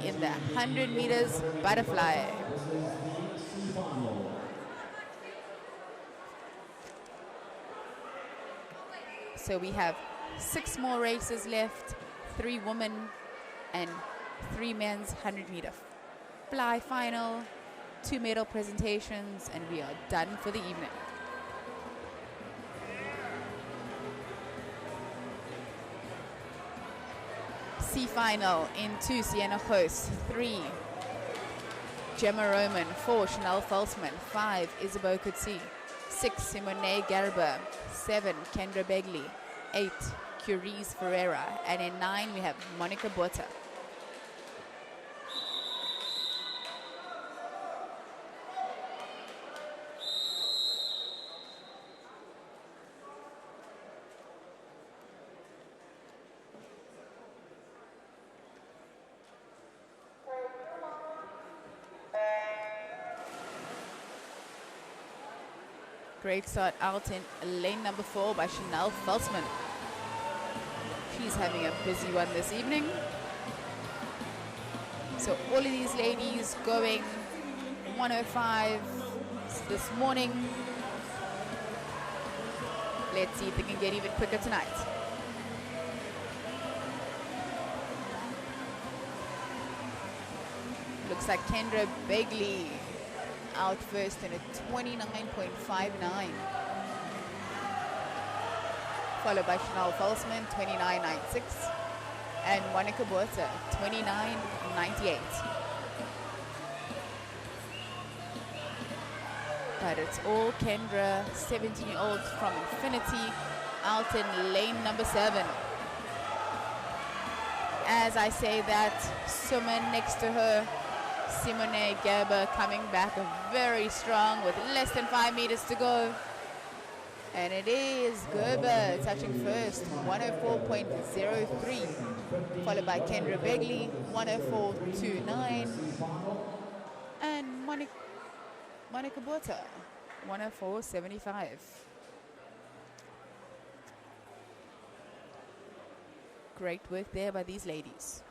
in the 100 meters butterfly. So we have 6 more races left, 3 women and 3 men's 100 meter fly final, 2 medal presentations, and we are done for the evening. C final in 2, Sienna Host, 3, Gemma Roman, 4, Chanel Falsman, 5, Isabeau Kutsi, 6, Simone Garber, 7, Kendra Begley, 8, Curies Ferreira, and in 9 we have Monica Bota. Great start out in lane number 4 by Chanel Felsman. She's having a busy one this evening. So all of these ladies going 105 this morning. Let's see if they can get even quicker tonight. Looks like Kendra Begley out first in a 29.59. Followed by Chanel Falsman, 29.96. And Monica Bota, 29.98. But it's all Kendra, 17-year-olds from Infinity, out in lane number 7. As I say that, Suman next to her, Simone Gerber coming back very strong with less than 5 meters to go. And it is Gerber touching first, 104.03. Followed by Kendra Begley, 104.29. And Monica Bota, 104.75. Great work there by these ladies.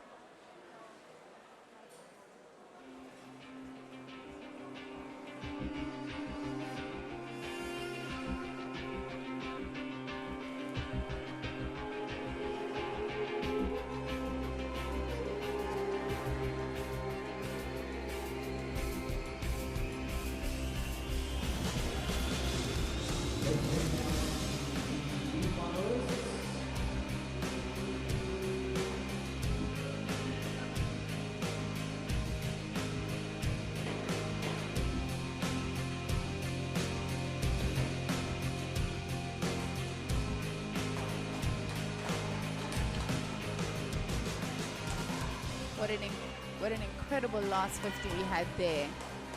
What an incredible last 50 we had there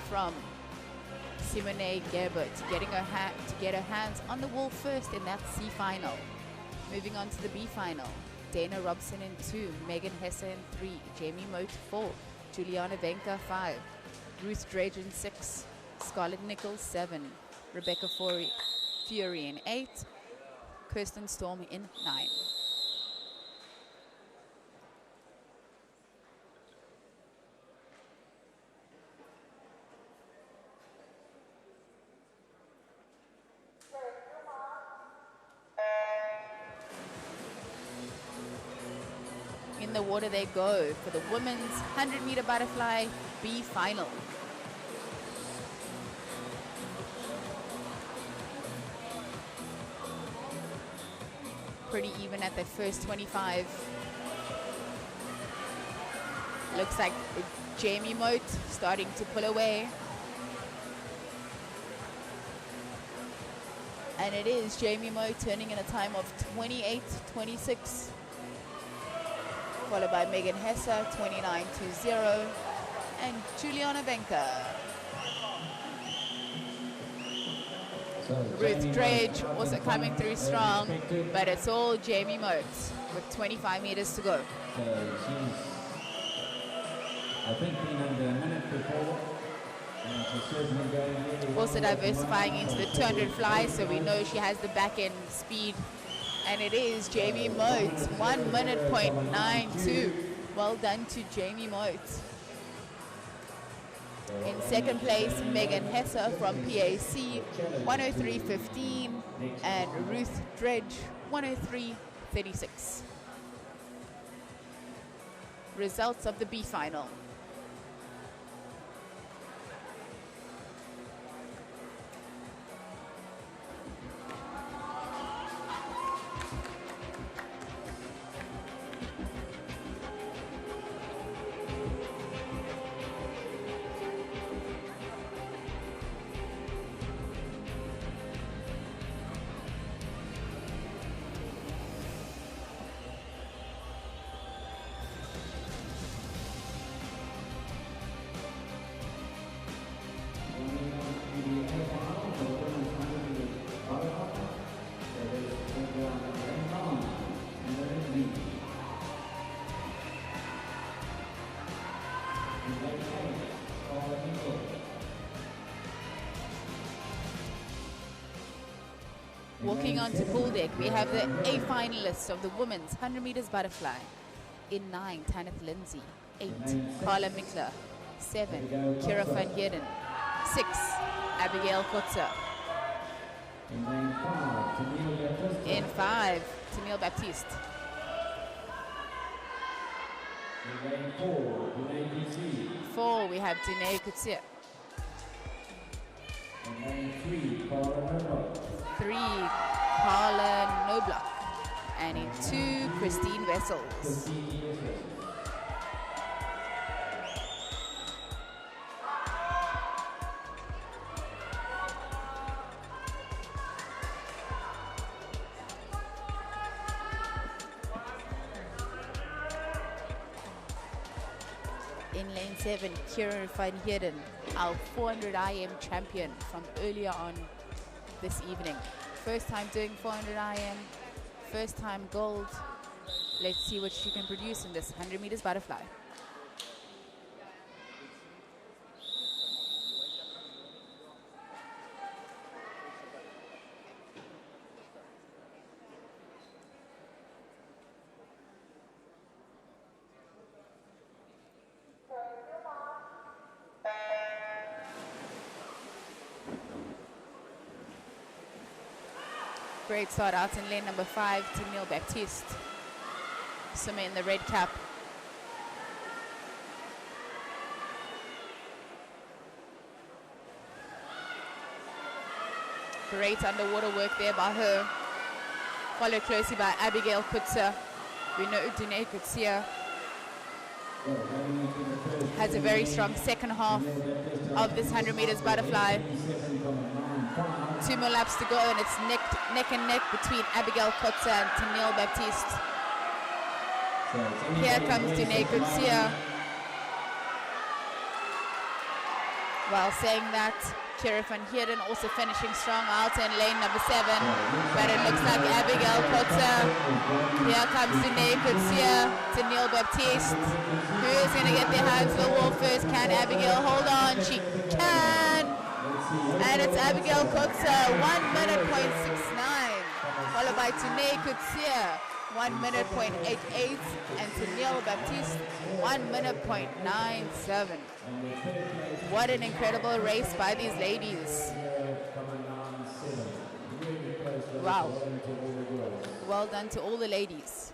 from Simone Gerber to get her hands on the wall first in that C final. Moving on to the B final. Dana Robson in 2, Megan Hesse in 3, Jamie Moat 4, Juliana Venka 5, Ruth Dragen 6, Scarlett Nichols 7, Rebecca Fury in 8, Kirsten Storm in 9. In the water they go for the women's 100-meter butterfly B final. Pretty even at the first 25. Looks like Jamie Moat starting to pull away. And it is Jamie Moat turning in a time of 28:26. Followed by Megan Hesser, 29:20. And Juliana Benker. Ruth Dredge also coming through strong, but it's all Jamie Moat with 25 meters to go. So she's, I think, been under a minute before, and she's certainly going really well. Also diversifying into the 200 fly, so we know she has the back end speed. And it is Jamie Moat, 1 minute point 92. Well done to Jamie Moat. In second place, Megan Hesser from PAC, 103.15, and Ruth Dredge, 103.36. Results of the B final. Walking on to pool deck, we have the A finalists of the women's 100 meters butterfly. In 9, Tanith Lindsay. 8, Carla Mikler. 7, Kira van Heerden. 6, Abigail Kotzer. In 5, Tennille Baptiste. In 4, Danae DC. 4, we have Danae Kutsia. In 3, Paula Noblock. 3, Carla Noblock. And in 2, Christine Vessels. In lane 7, Kieran van Heerden, our 400 IM champion from earlier on this evening. First time doing 400 IM, first time gold. Let's see what she can produce in this 100 meters butterfly. Great start out in lane number 5, Tennille Baptiste. Summer in the red cap. Great underwater work there by her. Followed closely by Abigail Kotzer. We know Danae Kutsia has a very strong second half of this 100 meters butterfly. 2 more laps to go, and it's neck and neck between Abigail Kotzer and Tennille Baptiste. Here comes Danae Kutsia. While saying that, Kira van Heerden also finishing strong out in lane number 7. But it looks like Abigail Kotzer. Here comes Danae Kutsia, Tennille Baptiste. Who is going to get their hands to the wall first? Can Abigail hold on? She can. And it's Abigail Kotzer, 1 minute point 69. Followed by Danae Kutsia, 1 minute point 88. And Tennille Baptiste, 1 minute point 97. What an incredible race by these ladies. Wow. Well done to all the ladies.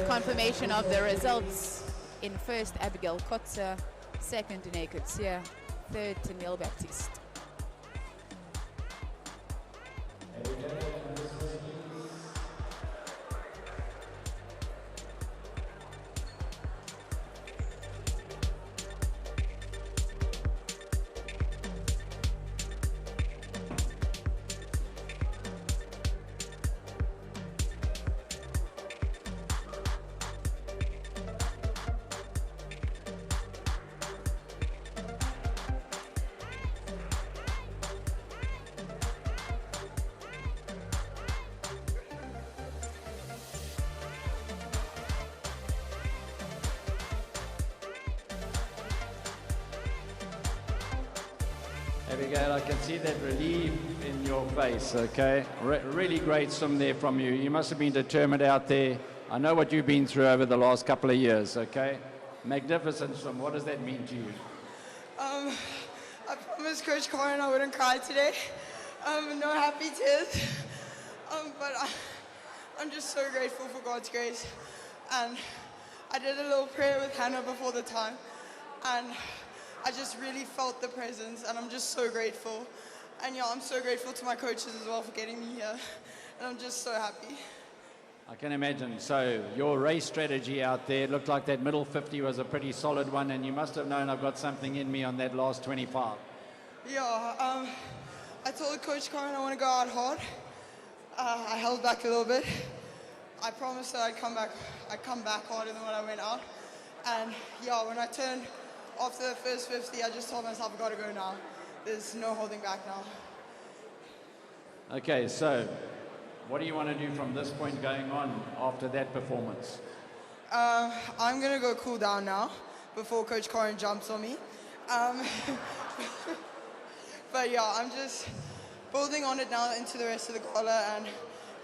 Confirmation of the results. In first, Abigail Kotzer. Second, Danae Kutsia. Third, Tennille Baptiste. Abigail, I can see that relief in your face, okay? Really great swim there from you. You must have been determined out there. I know what you've been through over the last couple of years, okay? Magnificent swim. What does that mean to you? I promised Coach Corin I wouldn't cry today. No happy tears. But I'm just so grateful for God's grace. And I did a little prayer with Hannah before the time. And I just really felt the presence, and I'm just so grateful. And yeah, I'm so grateful to my coaches as well for getting me here. And I'm just so happy. I can imagine. So your race strategy out there, it looked like that middle 50 was a pretty solid one, and you must have known I've got something in me on that last 25. Yeah, I told Coach Corin I want to go out hard. I held back a little bit. I promised that I'd come back harder than when I went out. And yeah, when I turned after the first 50, I just told myself I've got to go now. There's no holding back now. Okay, so what do you want to do from this point going on after that performance? I'm going to go cool down now before Coach Corin jumps on me. But yeah, I'm just building on it now into the rest of the gala, and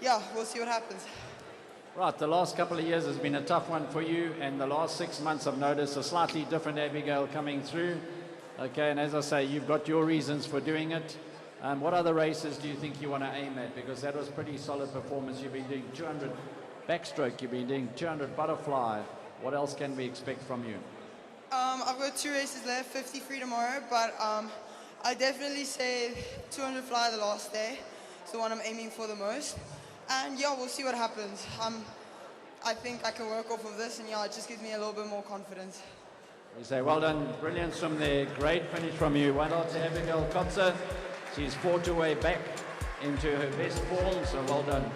yeah, we'll see what happens. Right, the last couple of years has been a tough one for you, and the last 6 months I've noticed a slightly different Abigail coming through. Okay, and as I say, you've got your reasons for doing it. What other races do you think you want to aim at? Because that was pretty solid performance. You've been doing 200 backstroke, you've been doing 200 butterfly. What else can we expect from you? I've got 2 races left, 50 free tomorrow, but I definitely say 200 fly the last day. It's the one I'm aiming for the most. And yeah, we'll see what happens. I think I can work off of this, and yeah, it just gives me a little bit more confidence. We say well done, brilliant swim there, great finish from you. Well done to Abigail Kotzer. She's fought her way back into her best form, so well done.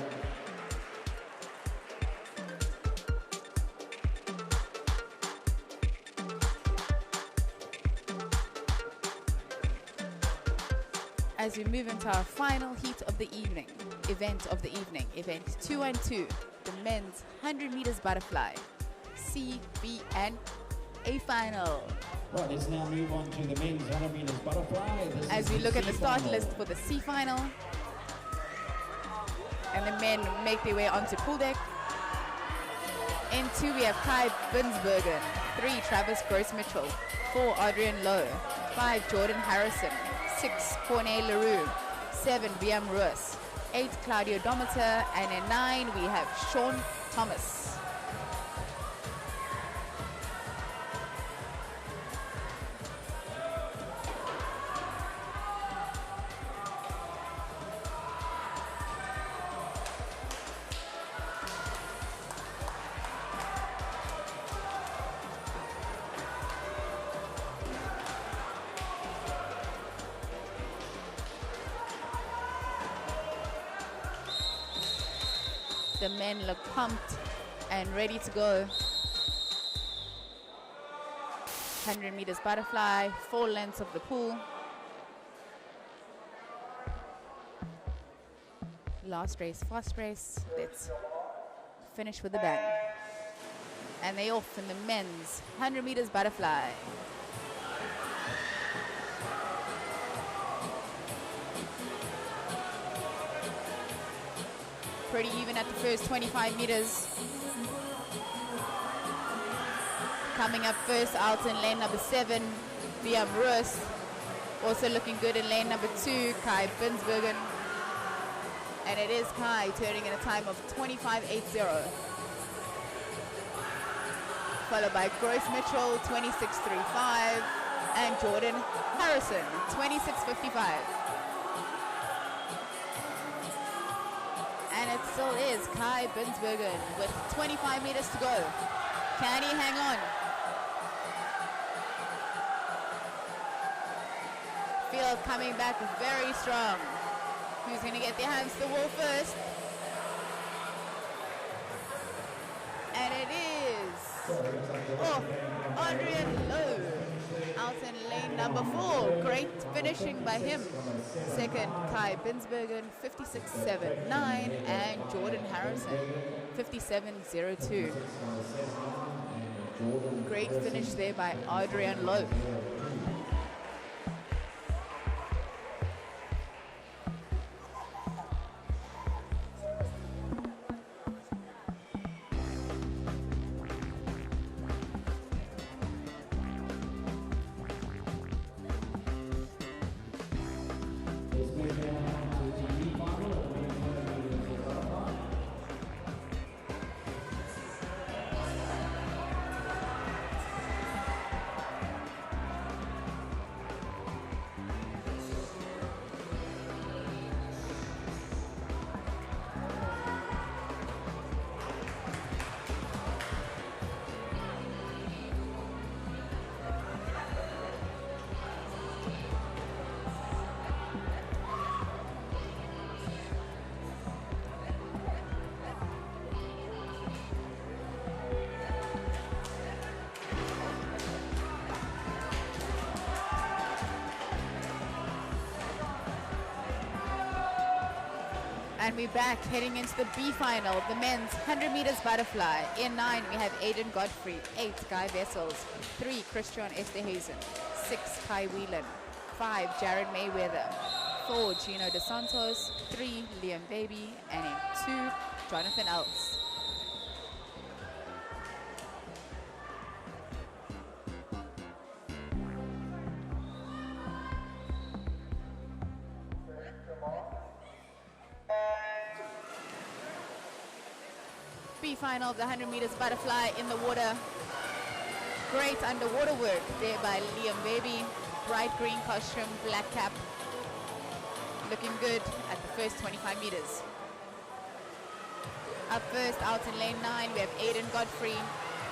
As we move into our final heat of the evening, event 212, the men's 100 meters butterfly, C, B, and A final. Right, let's now move on to the men's 100 meters butterfly. As we look at the start list for the C final, and the men make their way onto pool deck. In 2, we have Kai Binsbergen, 3, Travis Gross-Mitchell, 4, Adrian Lowe, 5, Jordan Harrison, 6, Corne LaRue, 7, Biam Ruas, 8, Claudio Dometer, and in 9, we have Sean Thomas. The men look pumped and ready to go. 100 meters butterfly, 4 lengths of the pool. Last race, fast race. Let's finish with a bang. And they off in the men's 100 meters butterfly. Pretty even at the first 25 meters. Coming up first out in lane number 7, Biam Ruas. Also looking good in lane number 2, Kai Binsbergen. And it is Kai turning in a time of 25.80. Followed by Gross-Mitchell, 26.35. And Jordan Harrison, 26.55. still is Kai Binsbergen with 25 meters to go. Can he hang on? Field coming back very strong. Who's going to get their hands to the wall first? And it is Adrian Lowe out in lane number 4. Great finishing by him. Second, Kai Binsbergen, 56.79, and Jordan Harrison, 57.02. Great finish there by Adrian Lowe. And we're back heading into the B final, the men's 100 meters butterfly. In 9, we have Aiden Godfrey. 8, Guy Vessels. 3, Christian Esterhazen. 6, Kai Whelan. 5, Jared Mayweather. 4, Gino DeSantos. 3, Liam Baby. And in 2, Jonathan Ells. Final of the 100 meters butterfly in the water. Great underwater work there by Liam Baby. Bright green costume, black cap. Looking good at the first 25 meters. Up first, out in lane 9, we have Aiden Godfrey,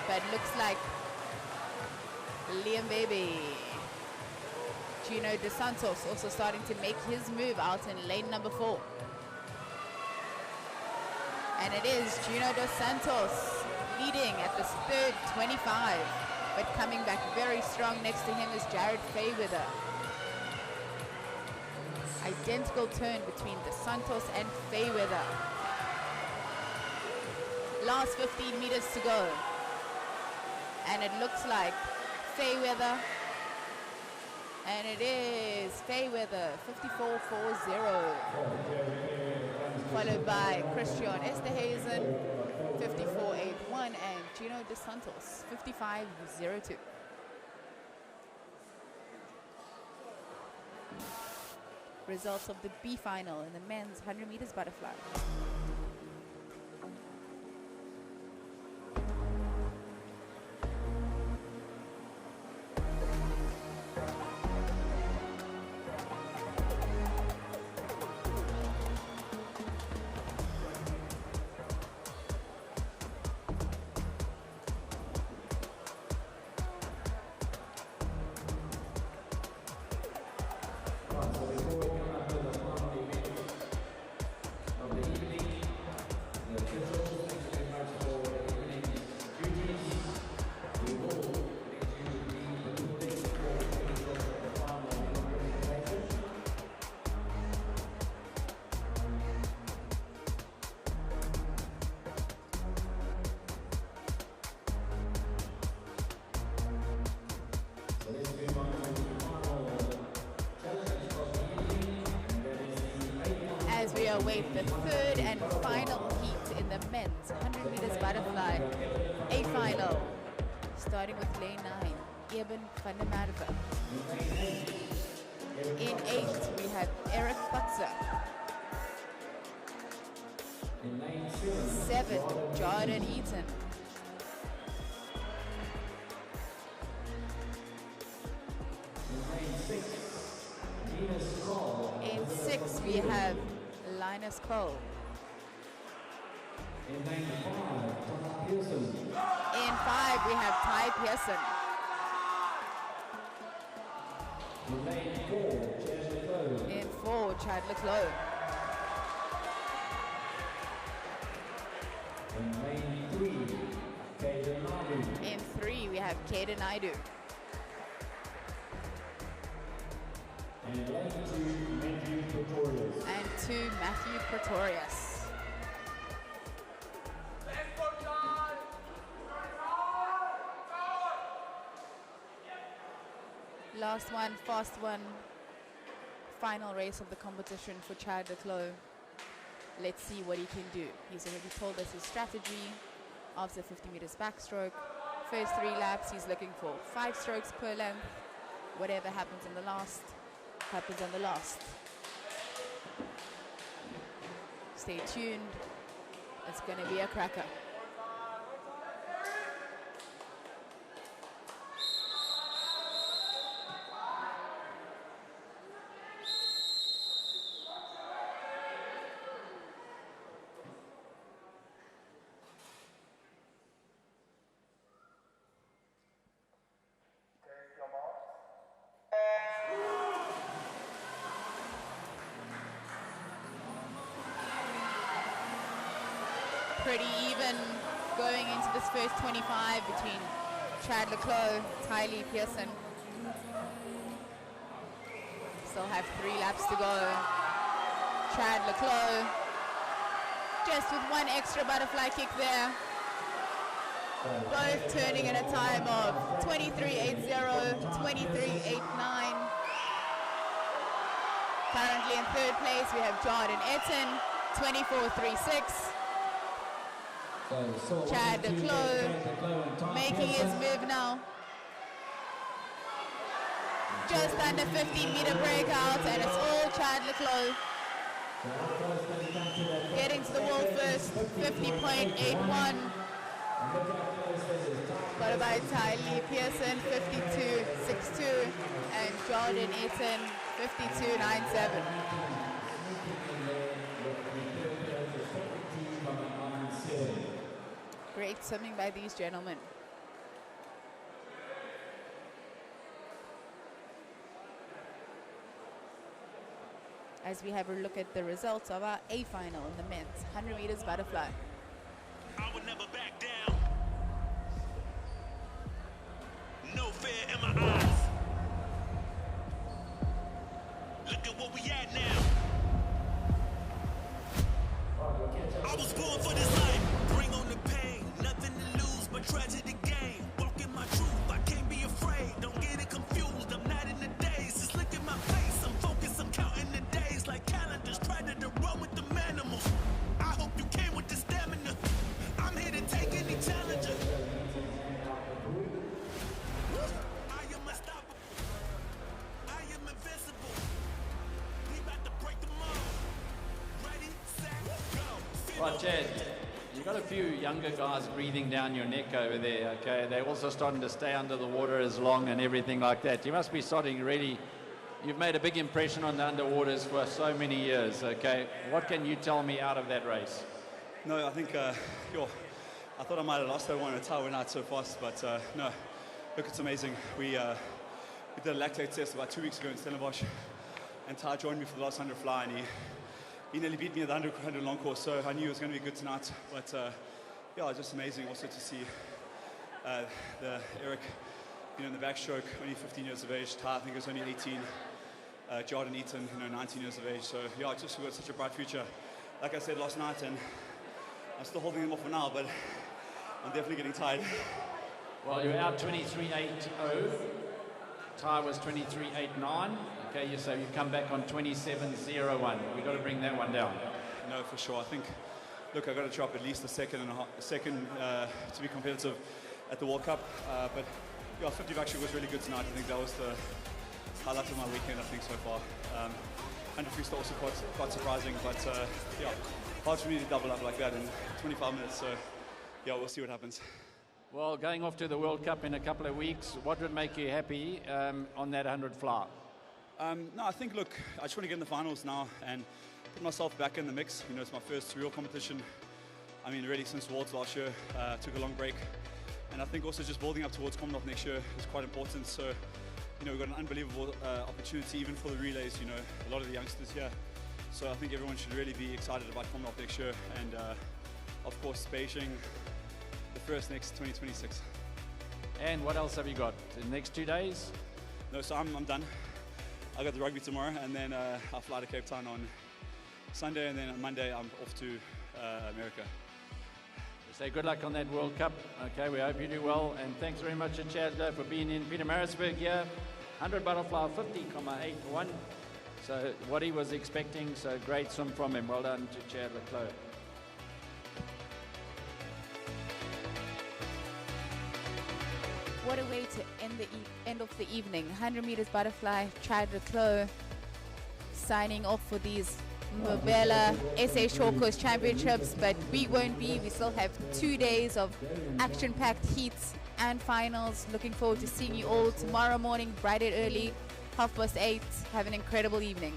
but looks like Liam Baby. Gino DeSantos also starting to make his move out in lane number 4. And it is Gino Dos Santos leading at this third 25, but coming back very strong. Next to him is Jared Fayweather. Identical turn between Dos Santos and Fayweather. Last 15 meters to go. And it looks like Fayweather. And it is Fayweather, 54.40. Followed by Christian Esterhazen, 54.81, and Gino DeSantos, 55.02. Results of the B final in the men's 100 meters butterfly. As we await the third and final heat in the men's 100 meters butterfly, a final, starting with lane 9, Eben van der Merwe. In 8, we have Abigail Kotzer. 7, Jordan Eaton. In 6, we have Linus Cole. In lane 5, Ty Pearson. In 5, we have Ty Pearson. In lane 4, Chad Leclos. In 4, Chad Leclos. In lane 3, Caden Naidu. In 3, we have Caden Naidu. And lane 2, Matthew Pretorius. And 2, Matthew Pretorius. Last one, fast one. Final race of the competition for Chad Leclos. Let's see what he can do. He's already told us his strategy after 50 meters backstroke. First 3 laps, he's looking for 5 strokes per length. Whatever happens in the last, happens on the last. Stay tuned. It's going to be a cracker. Pretty even going into this first 25 between Chad Leclos, Ty Lee Pearson. Still have 3 laps to go. Chad Leclos just with 1 extra butterfly kick there. Both turning in a time of 23.80, 23.89. Currently in 3rd place we have Jordan Etten, 24.36. Chad Leclos making his move now. Just under 15-meter breakout, and it's all Chad Leclos. Getting to the wall first, 50.81. Followed by Ty Lee Pearson, 52.62, and Jordan Etten, 52.97. Great swimming by these gentlemen. As we have a look at the results of our A final in the men's 100 meters butterfly. I would never back down. No fear in my eyes. Look at what we at now. I was born for this life. Bring on the pain. Nothing to lose but tragedy gain. Walk in my truth. I can't be afraid. Don't get it confused. I'm not in the days. Just look at my face. I'm focused. I'm counting the days like calendars. Try to run with the animals. I hope you came with the stamina. I'm here to take any challenger. I am unstoppable. I am invincible. We about to break them all. Ready, set, go. Right, Chad, you've got a few younger guys breathing down your neck over there, okay? They're also starting to stay under the water as long and everything like that. You must be starting really, you've made a big impression on the underwaters for so many years, okay? What can you tell me out of that race? No, I think, I thought I might have lost that one. The tie went out so fast, but no, look, it's amazing. We did a lactate test about 2 weeks ago in Stellenbosch, and Ty joined me for the last 100 fly, and he nearly beat me at the 100 long course, so I knew it was going to be good tonight. But yeah, it's just amazing also to see Eric, in the backstroke, only 15 years of age. Ty, I think, was only 18. Jordan Etten, 19 years of age. So yeah, just we've got such a bright future. Like I said last night, and I'm still holding them off for now, but I'm definitely getting tired. Well, you're out 23.80. Ty was 23.89. Okay, so you come back on 27.01. We've got to bring that one down. No, for sure. I think, look, I've got to drop at least a second to be competitive at the World Cup. But yeah, 50 actually was really good tonight. I think that was the highlight of my weekend, I think, so far. 100 freestyle also quite surprising, but yeah, hard for me to double up like that in 25 minutes. So yeah, we'll see what happens. Well, going off to the World Cup in a couple of weeks, what would make you happy on that 100 fly? No, I think, look, I just want to get in the finals now and put myself back in the mix. It's my first real competition. I mean, really since Worlds last year, took a long break. And I think also just building up towards Commonwealth next year is quite important. So, you know, we've got an unbelievable opportunity even for the relays, you know, a lot of the youngsters here. So I think everyone should really be excited about Commonwealth next year. And of course, Beijing, the first next 2026. And what else have you got? The next 2 days? No, so I'm done. I got the rugby tomorrow, and then I fly to Cape Town on Sunday, and then on Monday I'm off to America. Say good luck on that World Cup. Okay, we hope you do well, and thanks very much to Chad for being in Pietermaritzburg here. 100 butterfly, 50,81. So what he was expecting, so great swim from him. Well done to Chad Clos. What a way to end the end of the evening. 100 meters butterfly, Chad Clos signing off for these Bombela SA Short Course Championships, but we won't be. We still have 2 days of action-packed heats and finals. Looking forward to seeing you all tomorrow morning, bright and early, 8:30. Have an incredible evening.